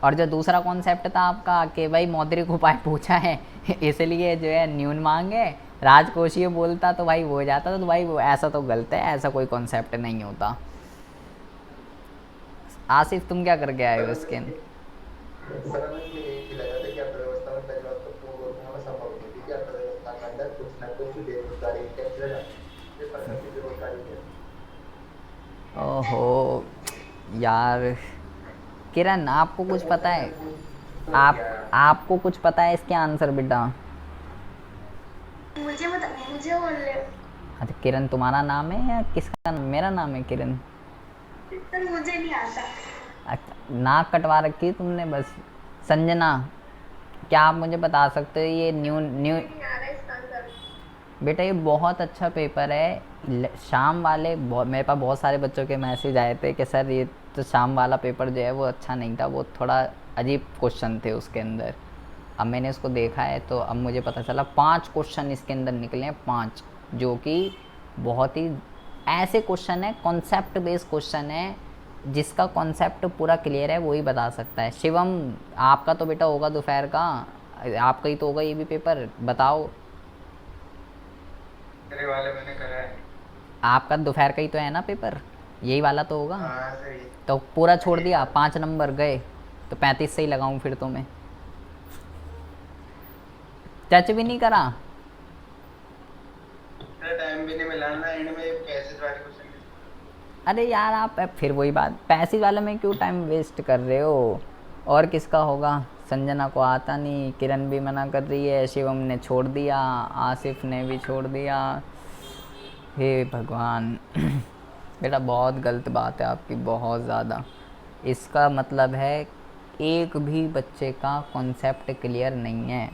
और जो दूसरा कॉन्सेप्ट था आपका कि भाई मौद्रिक उपाय पूछा है इसलिए जो है न्यून मांग है, राजकोषीय बोलता तो भाई वो हो जाता, तो भाई वो ऐसा तो गलत है, ऐसा कोई कॉन्सेप्ट नहीं होता। आसिफ तुम क्या करके आए हो इसके? सर हमें इसलिए यही लगा था कि अर्थव्यवस्था में पहली बात तो पूर्ण रूप में हमें संभव नहीं थी कि अर्थव्यवस्था के अंदर कुछ न कुछ बेरोजगारी कैसे लगा ये परसेंट बेरोजगारी है। ओहो यार, किरण आपको कुछ पता है? तो आप क्या आपको कुछ पता है इसके आंसर बेटा? मुझे बोल रहे हो? अच्छा किरण तुम्हारा नाम है या किसका नाम? मेरा नाम है किरण। सर मुझे नहीं आता। अच्छा नाक कटवा रखी है तुमने बस। संजना क्या आप मुझे बता सकते हो ये न्यू नहीं आ रहा है इसका आंसर। बेटा ये बहुत अच्छा पेपर है। शाम वाले मेरे पास बहुत सारे बच्चों के मैसेज आए थे कि सर ये तो शाम वाला पेपर जो है वो अच्छा नहीं था, वो थोड़ा अजीब क्वेश्चन थे उसके अंदर। अब मैंने इसको देखा है तो अब मुझे पता चला 5 क्वेश्चन इसके अंदर निकले हैं, 5, जो कि बहुत ही ऐसे क्वेश्चन है, कॉन्सेप्ट बेस्ड क्वेश्चन है, जिसका कॉन्सेप्ट पूरा क्लियर है वही बता सकता है। शिवम आपका तो बेटा होगा दोपहर का, आपका ही तो होगा ये भी पेपर, बताओ। मेरे वाले मैंने करा है। आपका दोपहर का ही तो है ना पेपर, यही वाला तो होगा। हाँ सही। तो पूरा छोड़ दिया, 5 नंबर गए, तो 35 से ही लगाऊं फिर तो मैं। टच भी नहीं करा। टाइम भी नहीं मिला ना एंड में कैसे वाले क्वेश्चन। अरे यार आप फिर वही बात, पैसिव वाले में क्यों टाइम वेस्ट कर रहे हो? और किसका होगा? संजना को आता नहीं, किरण भी मना कर रही है, शिवम ने छोड़ दिया, आसिफ ने भी छोड़ दिया। हे भगवान बेटा बहुत गलत बात है आपकी, बहुत ज़्यादा। इसका मतलब है एक भी बच्चे का कॉन्सेप्ट क्लियर नहीं है।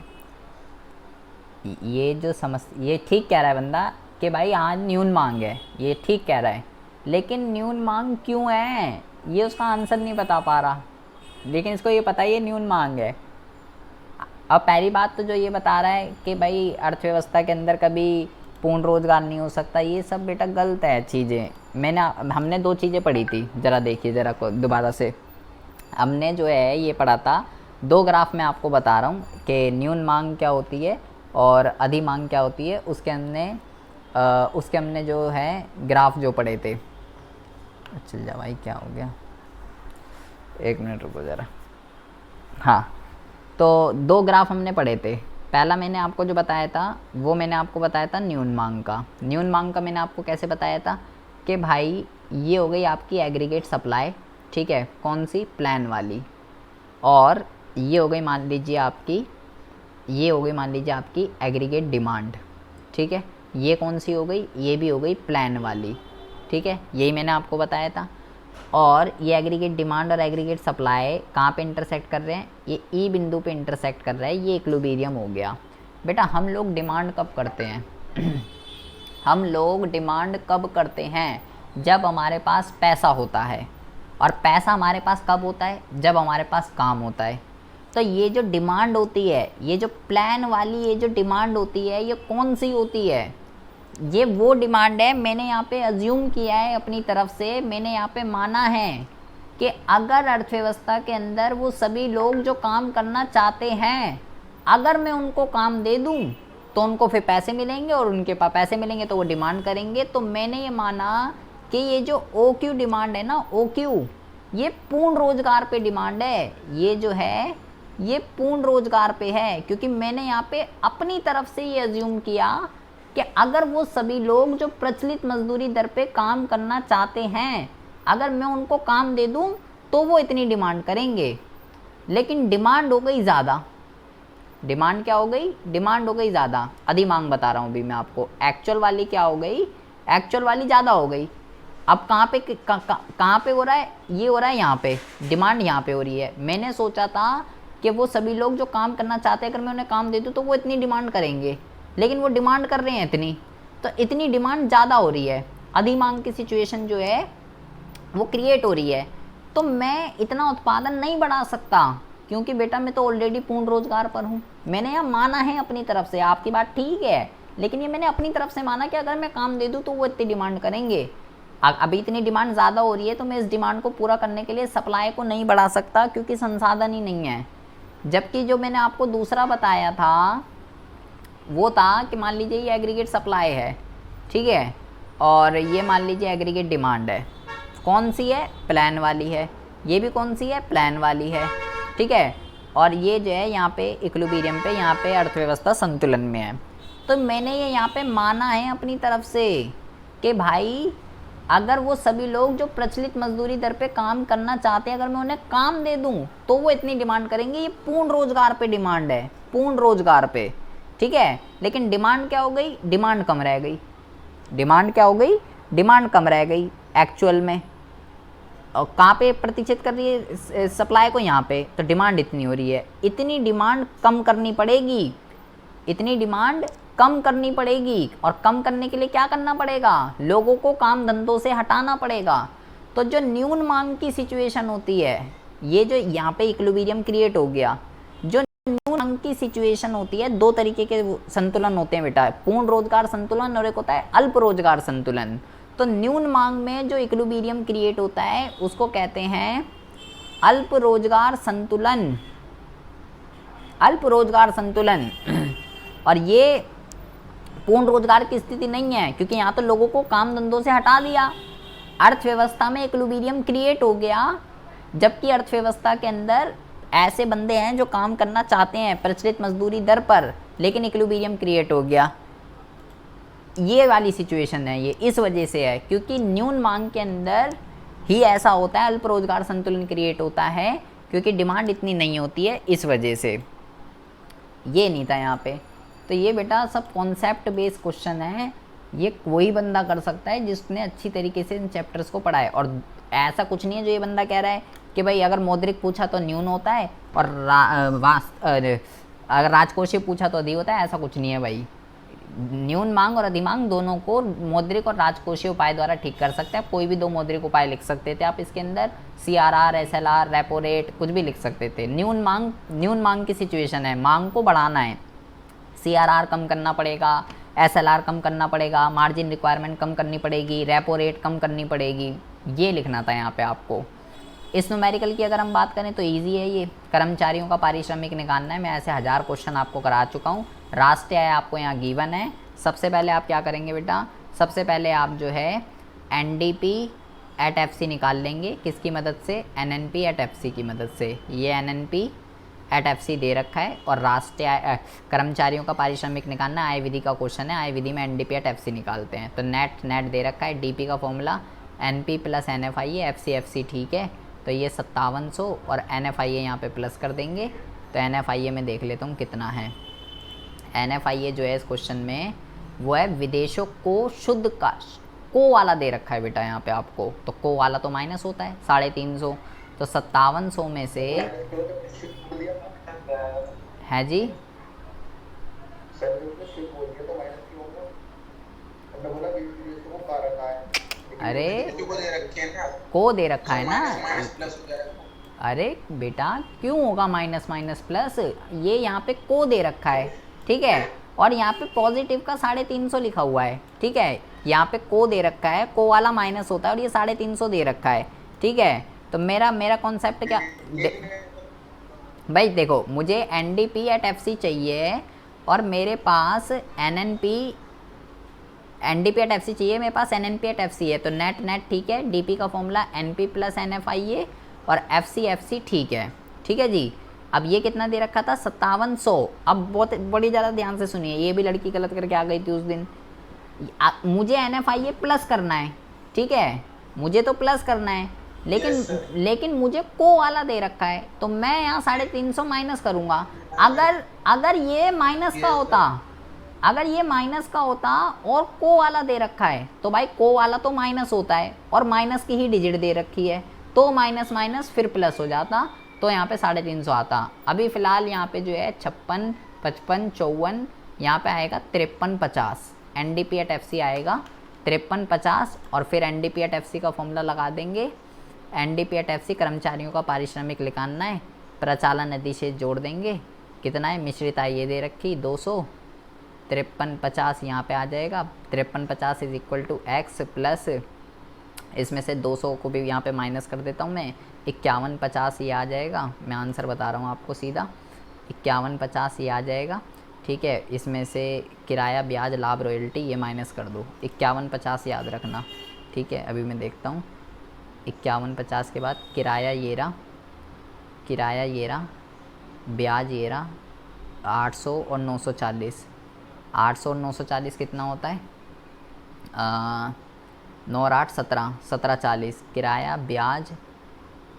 ये जो समझ, ये ठीक कह रहा है बंदा कि भाई आज न्यून मांग है, ये ठीक कह रहा है, लेकिन न्यून मांग क्यों है ये उसका आंसर नहीं बता पा रहा, लेकिन इसको ये पता ही है न्यून मांग है। अब पहली बात तो जो ये बता रहा है कि भाई अर्थव्यवस्था के अंदर कभी पूर्ण रोजगार नहीं हो सकता, ये सब बेटा गलत है चीज़ें। हमने 2 चीज़ें पढ़ी थी, ज़रा देखिए ज़रा को दोबारा से। हमने जो है ये पढ़ा था 2 ग्राफ में आपको बता रहा हूँ कि न्यून मांग क्या होती है और अधि मांग क्या होती है। उसके हमने जो है ग्राफ जो पढ़े थे। चल जा भाई, क्या हो गया, 1 मिनट रुको ज़रा। हाँ, तो 2 ग्राफ हमने पढ़े थे। पहला मैंने आपको जो बताया था वो मैंने आपको बताया था न्यून मांग का। न्यून मांग का मैंने आपको कैसे बताया था कि भाई ये हो गई आपकी एग्रीगेट सप्लाई, ठीक है, कौन सी? प्लान वाली। और ये हो गई मान लीजिए आपकी, ये हो गई मान लीजिए आपकी एग्रीगेट डिमांड, ठीक है। ये कौन सी हो गई? ये भी हो गई प्लान वाली, ठीक है, यही मैंने आपको बताया था। और ये एग्रीगेट डिमांड और एग्रीगेट सप्लाई कहाँ पे इंटरसेक्ट कर रहे हैं? ये ई बिंदु पे इंटरसेक्ट कर रहा है, ये इक्विलिब्रियम हो गया। बेटा हम लोग डिमांड कब करते हैं? हम लोग डिमांड कब करते हैं? जब हमारे पास पैसा होता है। और पैसा हमारे पास कब होता है? जब हमारे पास काम होता है। तो ये जो डिमांड होती है, ये जो प्लान वाली ये जो डिमांड होती है, ये कौन सी होती है? ये वो डिमांड है, मैंने यहाँ पे अज्यूम किया है अपनी तरफ से, मैंने यहाँ पे माना है कि अगर अर्थव्यवस्था के अंदर वो सभी लोग जो काम करना चाहते हैं, अगर मैं उनको काम दे दूँ तो उनको फिर पैसे मिलेंगे, और उनके पास पैसे मिलेंगे तो वो डिमांड करेंगे। तो मैंने ये माना कि ये जो OQ डिमांड है ना, OQ, ये पूर्ण रोजगार पे डिमांड है। ये जो है ये पूर्ण रोजगार पे है, क्योंकि मैंने यहाँ पे अपनी तरफ से ये अज्यूम किया कि अगर वो सभी लोग जो प्रचलित मजदूरी दर पे काम करना चाहते हैं, अगर मैं उनको काम दे दूं तो वो इतनी डिमांड करेंगे। लेकिन डिमांड हो गई ज़्यादा। डिमांड क्या हो गई? डिमांड हो गई ज़्यादा। अधि मांग बता रहा हूँ अभी मैं आपको। एक्चुअल वाली क्या हो गई? एक्चुअल वाली ज़्यादा हो गई। अब कहाँ पे हो रहा है? ये हो रहा है यहाँ पे, डिमांड यहाँ पे हो रही है। मैंने सोचा था कि वो सभी लोग जो काम करना चाहते हैं, अगर मैं उन्हें काम दे दूँ तो वो इतनी डिमांड करेंगे, लेकिन वो डिमांड कर रहे हैं इतनी, तो इतनी डिमांड ज़्यादा हो रही है। अधि मांग की सिचुएशन जो है वो क्रिएट हो रही है। तो मैं इतना उत्पादन नहीं बढ़ा सकता, क्योंकि बेटा मैं तो ऑलरेडी पूर्ण रोजगार पर हूँ। मैंने यह माना है अपनी तरफ से, आपकी बात ठीक है, लेकिन ये मैंने अपनी तरफ से माना कि अगर मैं काम दे दूँ तो वो इतनी डिमांड करेंगे। अभी इतनी डिमांड ज़्यादा हो रही है, तो मैं इस डिमांड को पूरा करने के लिए सप्लाई को नहीं बढ़ा सकता, क्योंकि संसाधन ही नहीं है। जबकि जो मैंने आपको दूसरा बताया था वो था कि मान लीजिए ये एग्रीगेट सप्लाई है, ठीक है, और ये मान लीजिए एग्रीगेट डिमांड है। कौन सी है? प्लान वाली है। ये भी कौन सी है? प्लान वाली है, ठीक है। और ये जो है यहाँ पे इक्विलिब्रियम पे, यहाँ पे अर्थव्यवस्था संतुलन में है। तो मैंने ये यहाँ पे माना है अपनी तरफ से कि भाई अगर वो सभी लोग जो प्रचलित मजदूरी दर पे काम करना चाहते हैं, अगर मैं उन्हें काम दे दूं तो वो इतनी डिमांड करेंगे। ये पूर्ण रोजगार पे डिमांड है, पूर्ण रोजगार पे, ठीक है। लेकिन डिमांड क्या हो गई? डिमांड कम रह गई। डिमांड क्या हो गई? डिमांड कम रह गई एक्चुअल में। और कहाँ पे प्रतिशत कर रही है सप्लाई को? यहाँ पे। तो डिमांड इतनी हो रही है, इतनी डिमांड कम करनी पड़ेगी, इतनी डिमांड कम करनी पड़ेगी। और कम करने के लिए क्या करना पड़ेगा? लोगों को काम धंधों से हटाना पड़ेगा। तो जो न्यून मांग की सिचुएशन होती है, ये जो यहाँ पे इक्विलिब्रियम क्रिएट हो गया, जो न्यून मांग की सिचुएशन होती है, 2 तरीके के संतुलन होते हैं बेटा, पूर्ण रोजगार संतुलन और एक होता है अल्प रोजगार संतुलन। तो न्यून मांग में जो इक्विलिब्रियम क्रिएट होता है उसको कहते हैं अल्प रोजगार संतुलन, अल्प रोजगार संतुलन। और ये पूर्ण रोजगार की स्थिति नहीं है, क्योंकि यहाँ तो लोगों को काम धंधों से हटा दिया, अर्थव्यवस्था में इक्विलिब्रियम क्रिएट हो गया। जबकि अर्थव्यवस्था के अंदर ऐसे बंदे हैं जो काम करना चाहते हैं प्रचलित मजदूरी दर पर, लेकिन इक्विलिब्रियम क्रिएट हो गया। ये वाली सिचुएशन है, ये इस वजह से है क्योंकि न्यून मांग के अंदर ही ऐसा होता है, अल्प रोजगार संतुलन क्रिएट होता है क्योंकि डिमांड इतनी नहीं होती है, इस वजह से। ये नहीं था यहाँ पे। तो ये बेटा सब कॉन्सेप्ट बेस्ड क्वेश्चन है, ये कोई बंदा कर सकता है जिसने अच्छी तरीके से इन चैप्टर्स को पढ़ा है। और ऐसा कुछ नहीं है जो ये बंदा कह रहा है कि भाई अगर मौद्रिक पूछा तो न्यून होता है और अगर राजकोषीय पूछा तो अधिक होता है, ऐसा कुछ नहीं है भाई। न्यून मांग और अधिमांग दोनों को मौद्रिक और राजकोषीय उपाय द्वारा ठीक कर सकते हैं। कोई भी 2 मौद्रिक उपाय लिख सकते थे आप इसके अंदर, CRR, SLR, रेपो रेट, कुछ भी लिख सकते थे। न्यून मांग की सिचुएशन है, मांग को बढ़ाना है, CRR कम करना पड़ेगा, SLR कम करना पड़ेगा, मार्जिन रिक्वायरमेंट कम करनी पड़ेगी, रेपो रेट कम करनी पड़ेगी, ये लिखना था यहाँ पे आपको। इस न्यूमेरिकल की अगर हम बात करें तो इजी है, ये कर्मचारियों का पारिश्रमिक निकालना है। मैं ऐसे 1000 क्वेश्चन आपको करा चुका हूँ। राष्ट्र आय आपको यहाँ गिवन है। सबसे पहले आप क्या करेंगे बेटा, सबसे पहले आप जो है NDP एट FC निकाल लेंगे, किसकी मदद से, NNP एट FC की मदद से। ये NNP एट FC दे रखा है और राष्ट्रीय कर्मचारियों का पारिश्रमिक निकालना आय विधि का क्वेश्चन है। आय विधि में NDP एट FC निकालते हैं। तो नेट दे रखा है, DP का formula NP plus NFIA, FC ठीक है। तो ये 5700 और NFIA यहाँ पे प्लस कर देंगे। तो NFIA में देख लेता हूँ कितना है। NFIA जो है इस क्वेश्चन में वो है विदेशों को शुद्ध का को वाला दे रखा है बेटा यहाँ पे आपको। तो को वाला तो माइनस होता है 350। तो 5700 में से है जी, अरे को दे रखा है ना। अरे बेटा क्यों होगा माइनस माइनस प्लस, ये यहाँ पे को दे रखा है, ठीक है। और यहाँ पे पॉजिटिव का 350 लिखा हुआ है, ठीक है। यहाँ पे को दे रखा है, को वाला माइनस होता है और ये 350 दे रखा है, ठीक है। तो मेरा कॉन्सेप्ट क्या भाई, देखो मुझे NDP एट FC चाहिए और मेरे पास NDP एट FC चाहिए, मेरे पास NNP एट FC है। तो नेट ठीक है, DP का फॉर्मूला NP प्लस NFIA और FC ठीक है, ठीक है जी। अब ये कितना दे रखा था 5700। अब बहुत बड़ी ज़्यादा ध्यान से सुनिए, ये भी लड़की गलत करके आ गई थी उस दिन। मुझे NFIA प्लस करना है, ठीक है, मुझे तो प्लस करना है, लेकिन मुझे को वाला दे रखा है। तो मैं यहाँ 350 माइनस करूँगा। अगर ये माइनस का होता, अगर ये माइनस का होता और को वाला दे रखा है, तो भाई को वाला तो माइनस होता है और माइनस की ही डिजिट दे रखी है, तो माइनस माइनस फिर प्लस हो जाता, तो यहाँ पे 350 आता। अभी फ़िलहाल यहाँ पे जो है 56, 55, 54, यहाँ पे आएगा 53, 50। NDP एट FC आएगा 53, 50 और फिर NDP एट FC का फॉर्मूला लगा देंगे। NDP एट FC कर्मचारियों का पारिश्रमिक निकालना है, प्रचालन अधिशेष जोड़ देंगे, कितना है, मिश्रित आय ये दे रखी 200, 53, 50 यहाँ पे आ जाएगा। 53, 50 is equal to x plus, इसमें से 200 को भी यहाँ पे माइनस कर देता हूँ मैं, 51, 50 ये आ जाएगा। मैं आंसर बता रहा हूँ आपको सीधा, 51, 50 ये आ जाएगा, ठीक है। इसमें से किराया, ब्याज, लाभ, रॉयल्टी ये माइनस कर दो, 51, 50 याद रखना, ठीक है। अभी मैं देखता हूँ, 51, 50 के बाद किराया ये रहा, ब्याज ये रहा 800 और 940। 800 और 940 कितना होता है, 9 और 8 17, 1740। किराया, ब्याज,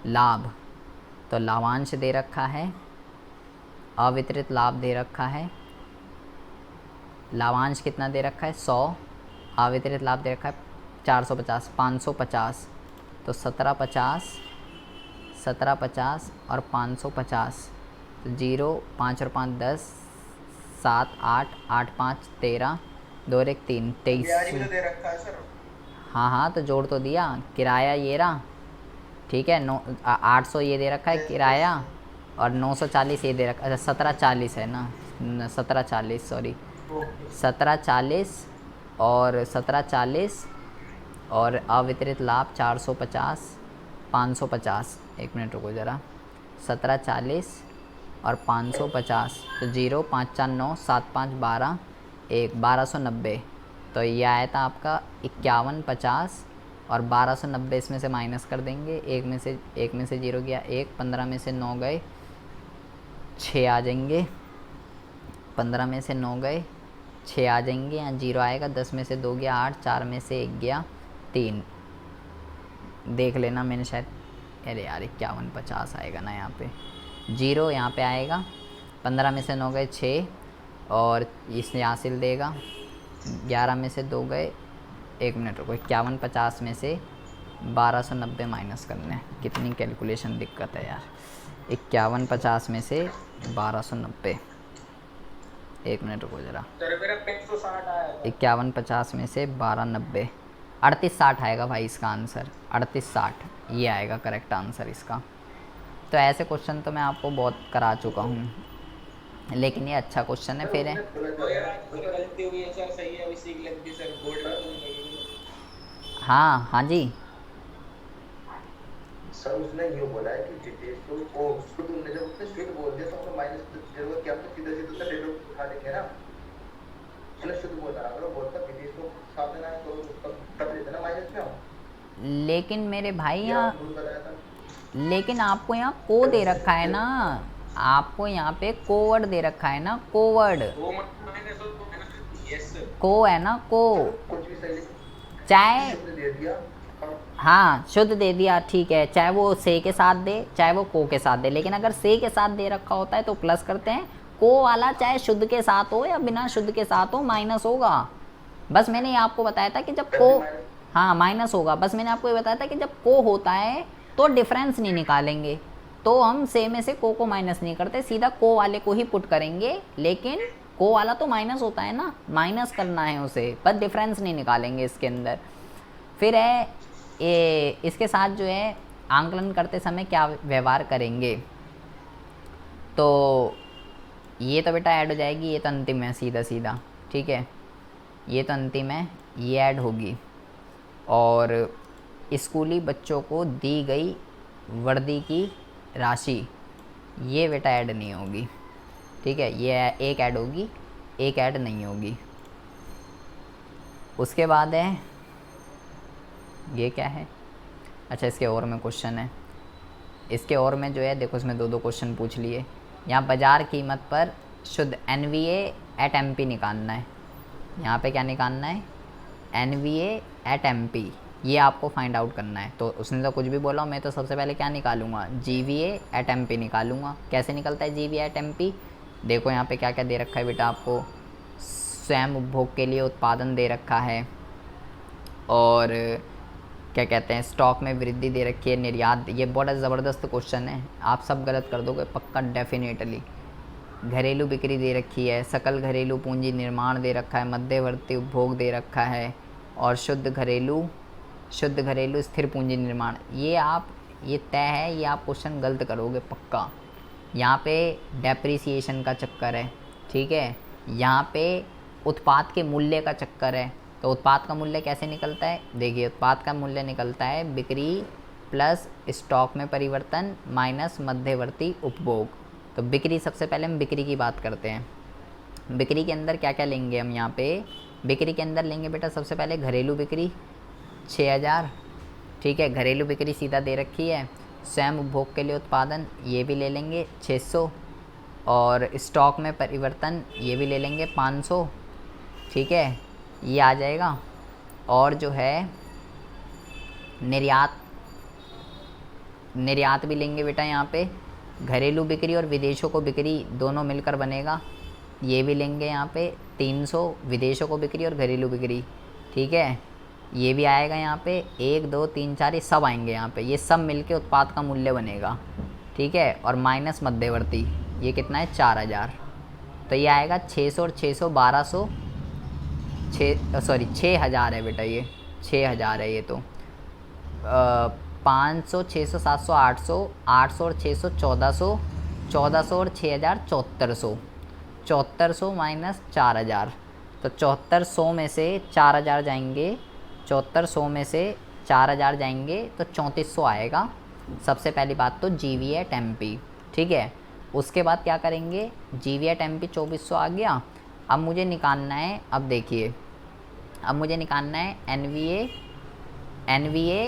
लाभ, तो लाभांश दे रखा है, अवितरित लाभ दे रखा है। लाभांश कितना दे रखा है 100, अवितरित लाभ दे रखा है 450, 550। तो 1750 और 550, तो 0, 5 और 5 10, 7, 8, 8, 5 13, 2 और 1 3, 23। हाँ तो जोड़ तो दिया। किराया ये रहा, ठीक है, 800 ये दे रखा है किराया और 940 ये दे रखा है। अच्छा 1740 है ना, 1740 सॉरी, 1740 और 1740 और अवितरित लाभ 450, 550। एक मिनट रुको ज़रा, 1740 और 550, तो 0, 5 4 9, 7 5 12, 1 1290। तो ये आया था आपका 51, 50 और 1290 इसमें से माइनस कर देंगे। एक में से 0 गया, 1, 15 में से 9 गए, 6 आ जाएंगे, 15 में से 9 गए, 6 आ जाएंगे, यहाँ 0 आएगा, 10 में से 2 गया 8, 4 में से 1 गया 3, देख लेना मैंने शायद, अरे यार 5150 आएगा ना यहाँ पे, 0 यहाँ पे आएगा, 15 में से 9 गए 6 और इसने हासिल देगा, 11 में से 2 गए, 1 मिनट रुको, 5150 में से 1290 माइनस करने हैं, कितनी कैलकुलेशन दिक्कत है यार, 5150 में से 1290, 1 मिनट रुको ज़रा, 5150 में से 1290, 3860 आएगा भाई इसका आंसर, 3860 ये आएगा करेक्ट आंसर इसका। तो ऐसे क्वेश्चन तो मैं आपको बहुत करा चुका हूँ, लेकिन ये अच्छा क्वेश्चन है फिर है। हाँ हाँ जी सर उसने ये बोला है कि जितेश को शुद्ध ने जब उसने शुद्ध बोल दिया तो हमने माइनस जरूरत क्या, तो सीधा सीधा डेटा उठा लेंगे ना, उसने शुद्ध बोला, अगर वो बोलता जितेश को साथ देना है तो उसका तब लेते ना माइनस में हम। लेकिन मेरे भाई यहाँ, लेकिन आपको यहाँ को दे रखा है ना, आपको यहाँ पे कोवर्ड दे रखा है ना, कोवर्ड को है ना, को चाहे हाँ शुद्ध दे दिया ठीक है, चाहे वो से के साथ दे चाहे वो को के साथ दे, लेकिन अगर से के साथ दे रखा होता है तो प्लस करते हैं, को वाला चाहे शुद्ध के साथ हो या बिना शुद्ध के साथ हो माइनस होगा। बस मैंने ये आपको बताया था कि जब को, हाँ माइनस होगा, बस मैंने आपको ये बताया था कि जब को होता है तो डिफरेंस नहीं निकालेंगे, तो हम से में से को माइनस नहीं करते, सीधा को वाले को ही पुट करेंगे, लेकिन को वाला तो माइनस होता है ना, माइनस करना है उसे, पर डिफरेंस नहीं निकालेंगे इसके अंदर। फिर है ये इसके साथ जो है आंकलन करते समय क्या व्यवहार करेंगे, तो ये तो बेटा ऐड हो जाएगी, ये तो अंतिम है सीधा सीधा, ठीक है ये तो अंतिम है, ये ऐड होगी, और स्कूली बच्चों को दी गई वर्दी की राशि ये बेटा ऐड नहीं होगी, ठीक है ये एक ऐड होगी, एक ऐड नहीं होगी। उसके बाद है ये क्या है, अच्छा इसके और में क्वेश्चन है, इसके और में जो है देखो इसमें दो क्वेश्चन पूछ लिए, यहाँ बाज़ार कीमत पर शुद्ध NVA एट MP निकालना है, यहाँ पे क्या निकालना है NVA एट MP, ये आपको फाइंड आउट करना है। तो उसने तो कुछ भी बोला, मैं तो सबसे पहले क्या निकालूंगा GVA एट MP निकालूंगा। कैसे निकलता है GVA एट MP, देखो यहाँ पे क्या क्या दे रखा है बेटा, आपको स्वयं उपभोग के लिए उत्पादन दे रखा है, और क्या कहते हैं स्टॉक में वृद्धि दे रखी है, निर्यात, ये बड़ा ज़बरदस्त क्वेश्चन है, आप सब गलत कर दोगे पक्का डेफिनेटली। घरेलू बिक्री दे रखी है, सकल घरेलू पूंजी निर्माण दे रखा है, मध्यवर्ती उपभोग दे रखा है, और शुद्ध घरेलू स्थिर पूंजी निर्माण, ये आप ये तय है, ये आप क्वेश्चन गलत करोगे पक्का। यहाँ पे डेप्रिसिएशन का चक्कर है, ठीक है, यहाँ पे उत्पाद के मूल्य का चक्कर है। तो उत्पाद का मूल्य कैसे निकलता है, देखिए उत्पाद का मूल्य निकलता है बिक्री प्लस स्टॉक में परिवर्तन माइनस मध्यवर्ती उपभोग। तो बिक्री, सबसे पहले हम बिक्री की बात करते हैं, बिक्री के अंदर क्या क्या लेंगे हम, यहाँ पे बिक्री के अंदर लेंगे बेटा सबसे पहले घरेलू बिक्री 6000, ठीक है घरेलू बिक्री सीधा दे रखी है, स्वयं उपभोग के लिए उत्पादन ये भी ले लेंगे 600, और स्टॉक में परिवर्तन ये भी ले लेंगे 500, ठीक है ये आ जाएगा। और जो है निर्यात भी लेंगे बेटा, यहाँ पे घरेलू बिक्री और विदेशों को बिक्री दोनों मिलकर बनेगा, ये भी लेंगे यहाँ पे 300, विदेशों को बिक्री और घरेलू बिक्री, ठीक है ये भी आएगा यहाँ पे 1 2 3 4 ये सब आएंगे यहाँ पे, ये सब मिलके उत्पाद का मूल्य बनेगा, ठीक है, और माइनस मध्यवर्ती ये कितना है 4000, तो ये आएगा 600 और 600 1200, 6000 है बेटा, ये 6000 है, ये तो 500 600 700 800 800 और 600 1400, 1400 और 6000 7400, 7400 माइनस 4000, तो 7400 में से 4000 जाएंगे, 7400 में से 4000 जाएंगे तो 3400 आएगा। सबसे पहली बात तो GVA एट MP, ठीक है, उसके बाद क्या करेंगे GVA एट MP 2400 आ गया। अब मुझे निकालना है, अब देखिए अब मुझे निकालना है NVA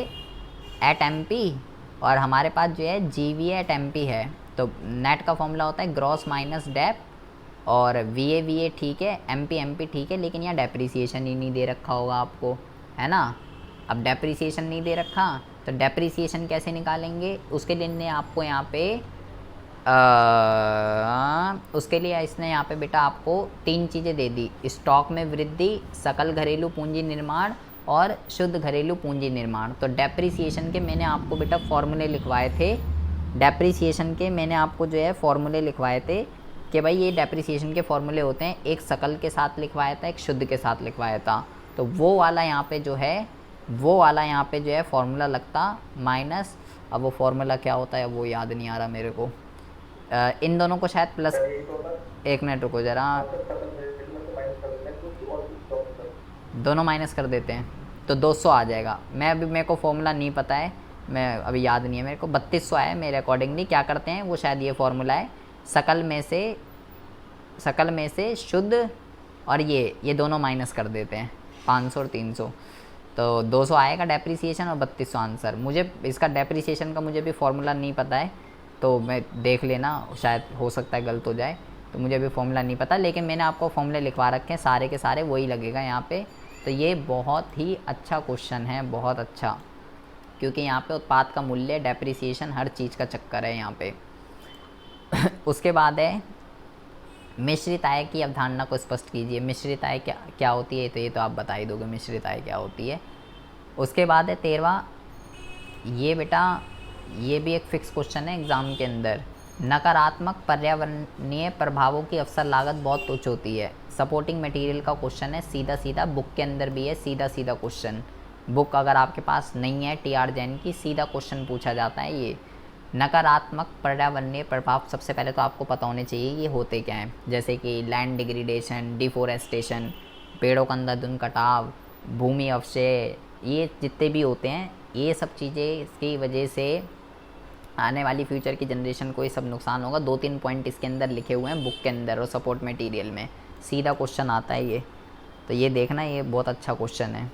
एट MP, और हमारे पास जो है GVA एट MP है, तो तो नेट का फॉर्मूला होता है ग्रॉस माइनस डेप, और वी ए ठीक है, एम पी ठीक है, लेकिन यहाँ डेप्रीसिएशन ही नहीं दे रखा होगा आपको, है ना। अब डेप्रीसिएशन नहीं दे रखा तो डेप्रीसिएशन कैसे निकालेंगे, उसके लिए ने आपको यहाँ पे उसके लिए इसने यहाँ पे बेटा आपको 3 चीज़ें दे दी, स्टॉक में वृद्धि, सकल घरेलू पूंजी निर्माण और शुद्ध घरेलू पूंजी निर्माण। तो डेप्रीसिएशन के मैंने आपको बेटा फॉर्मूले लिखवाए थे, डेप्रीसिएशन के मैंने आपको जो है फॉर्मूले लिखवाए थे कि भाई ये डेप्रीसिएशन के फॉर्मूले होते हैं, एक सकल के साथ लिखवाया था, एक शुद्ध के साथ लिखवाया था। तो वो वाला यहाँ पे जो है, वो वाला यहाँ पे जो है फॉर्मूला लगता माइनस, अब वो फॉर्मूला क्या होता है वो याद नहीं आ रहा मेरे को। इन दोनों को शायद प्लस, एक मिनट रुको ज़रा, दोनों माइनस कर देते हैं तो 200 आ जाएगा। मैं अभी, मेरे को फॉर्मूला नहीं पता है, मैं अभी याद नहीं है मेरे को, 3200 आया मेरे अकॉर्डिंगली। क्या करते हैं वो शायद ये फॉर्मूला है, सकल में से शुद्ध और ये दोनों माइनस कर देते हैं, 500 और 300, तो 200 आएगा डेप्रीसिएशन और 3200 आंसर। मुझे इसका डेप्रीसिएशन का मुझे भी फॉर्मूला नहीं पता है, तो मैं देख लेना, शायद हो सकता है गलत हो जाए, तो मुझे अभी फॉर्मूला नहीं पता, लेकिन मैंने आपको फॉर्मूले लिखवा रखे हैं, सारे के सारे वही लगेगा यहाँ पे। तो ये बहुत ही अच्छा क्वेश्चन है, बहुत अच्छा, क्योंकि यहाँ पे उत्पाद का मूल्य, डेप्रीसिएशन, हर चीज़ का चक्कर है यहाँ पे। उसके बाद है मिश्रित आय की अवधारणा को स्पष्ट कीजिए। मिश्रित आय क्या होती है, तो ये तो आप बता ही दोगे मिश्रित आय क्या होती है। उसके बाद है 13वां, ये बेटा ये भी एक फिक्स क्वेश्चन है एग्ज़ाम के अंदर, नकारात्मक पर्यावरणीय प्रभावों की अवसर लागत बहुत तुच्छ होती है। सपोर्टिंग मटेरियल का क्वेश्चन है, सीधा सीधा बुक के अंदर भी है, सीधा सीधा क्वेश्चन। बुक अगर आपके पास नहीं है TR जैन की, सीधा क्वेश्चन पूछा जाता है ये। नकारात्मक पर्यावरणीय प्रभाव सबसे पहले तो आपको पता होने चाहिए ये होते क्या हैं, जैसे कि लैंड डिग्रेडेशन, डिफोरेस्टेशन, पेड़ों का अंधाधुंध कटाव, भूमि अवक्षय, ये जितने भी होते हैं, ये सब चीज़ें इसकी वजह से आने वाली फ्यूचर की जनरेशन को ये सब नुकसान होगा। 2-3 पॉइंट इसके अंदर लिखे हुए हैं बुक के अंदर और सपोर्ट मटेरियल में, सीधा क्वेश्चन आता है ये, तो ये देखना, ये बहुत अच्छा क्वेश्चन है।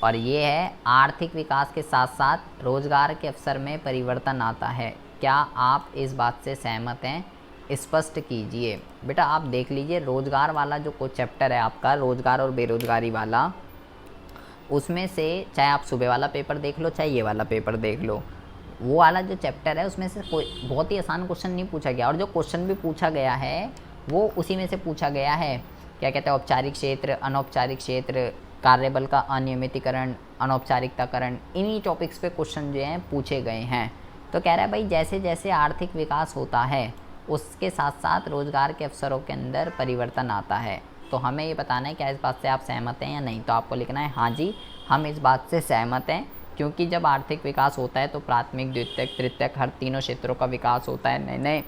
और ये है आर्थिक विकास के साथ साथ रोजगार के अवसर में परिवर्तन आता है, क्या आप इस बात से सहमत हैं, स्पष्ट कीजिए। बेटा आप देख लीजिए, रोजगार वाला जो कोई चैप्टर है आपका, रोजगार और बेरोजगारी वाला, उसमें से चाहे आप सुबह वाला पेपर देख लो, चाहे ये वाला पेपर देख लो, वो वाला जो चैप्टर है उसमें से कोई बहुत ही आसान क्वेश्चन नहीं पूछा गया, और जो क्वेश्चन भी पूछा गया है वो उसी में से पूछा गया है। क्या कहते हैं, औपचारिक क्षेत्र, अनौपचारिक क्षेत्र, कार्यबल का अनियमितीकरण, अनौपचारिकताकरण, इन्हीं टॉपिक्स पे क्वेश्चन जो हैं पूछे गए हैं। तो कह रहा है भाई जैसे जैसे आर्थिक विकास होता है उसके साथ साथ रोजगार के अवसरों के अंदर परिवर्तन आता है। तो हमें ये बताना है क्या इस बात से आप सहमत हैं या नहीं। तो आपको लिखना है हाँ जी हम इस बात से सहमत हैं, क्योंकि जब आर्थिक विकास होता है तो प्राथमिक, द्वितीयक, तृतीयक, हर तीनों क्षेत्रों का विकास होता है, नए नए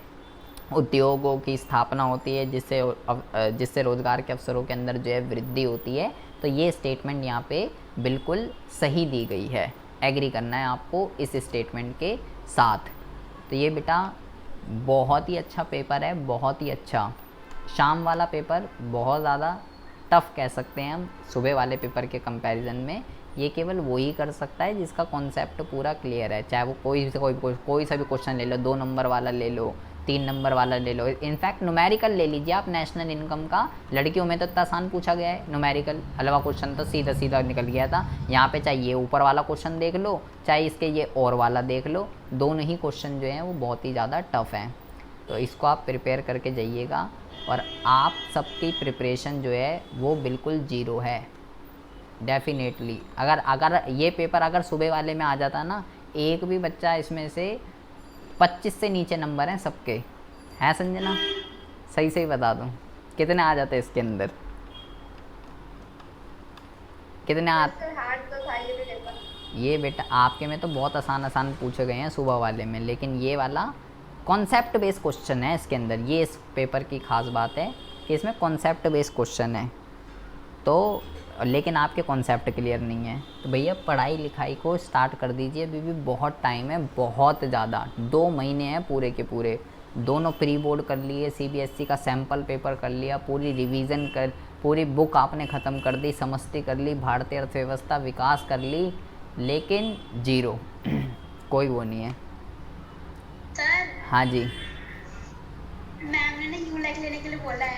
उद्योगों की स्थापना होती है, जिससे रोज़गार के अवसरों के अंदर जो है वृद्धि होती है। तो ये स्टेटमेंट यहाँ पे बिल्कुल सही दी गई है, एग्री करना है आपको इस स्टेटमेंट के साथ। तो ये बेटा बहुत ही अच्छा पेपर है, बहुत ही अच्छा। शाम वाला पेपर बहुत ज़्यादा टफ़ कह सकते हैं हम सुबह वाले पेपर के कंपैरिजन में। ये केवल वही कर सकता है जिसका कॉन्सेप्ट पूरा क्लियर है, चाहे वो कोई सा भी क्वेश्चन ले लो, 2 नंबर वाला ले लो, 3 नंबर वाला ले लो, इनफैक्ट न्यूमेरिकल ले लीजिए आप, नेशनल इनकम का, लड़कियों में तो इतना आसान पूछा गया है न्यूमेरिकल, हलवा क्वेश्चन तो सीधा सीधा निकल गया था। यहाँ पे चाहे ये ऊपर वाला क्वेश्चन देख लो, चाहे इसके ये और वाला देख लो, दोनों ही क्वेश्चन जो हैं वो बहुत ही ज़्यादा टफ़ हैं। तो इसको आप प्रिपेयर करके जाइएगा, और आप सबकी प्रिपरेशन जो है वो बिल्कुल ज़ीरो है डेफिनेटली। अगर ये पेपर अगर सुबह वाले में आ जाता ना, एक भी बच्चा इसमें से 25 से नीचे नंबर हैं सबके, हैं संजना? सही बता दूं कितने आ जाते इसके अंदर, कितने हार्ड तो था ये भी पेपर। ये बेटा आपके में तो बहुत आसान पूछे गए हैं सुबह वाले में, लेकिन ये वाला कॉन्सेप्ट बेस्ड क्वेश्चन है इसके अंदर। ये इस पेपर की ख़ास बात है कि इसमें कॉन्सेप्ट बेस्ड क्वेश्चन है, तो लेकिन आपके कॉन्सेप्ट क्लियर नहीं है तो भैया पढ़ाई लिखाई को स्टार्ट कर दीजिए। अभी भी बहुत टाइम है, बहुत ज़्यादा, 2 महीने हैं पूरे के पूरे। दोनों प्री बोर्ड कर लिए, CBSE का सैम्पल पेपर कर लिया, पूरी रिवीजन कर, पूरी बुक आपने ख़त्म कर दी, समष्टि कर ली, भारतीय अर्थव्यवस्था विकास कर ली, लेकिन ज़ीरो कोई वो नहीं है। सर हाँ जी बैग लेने के लिए बोला है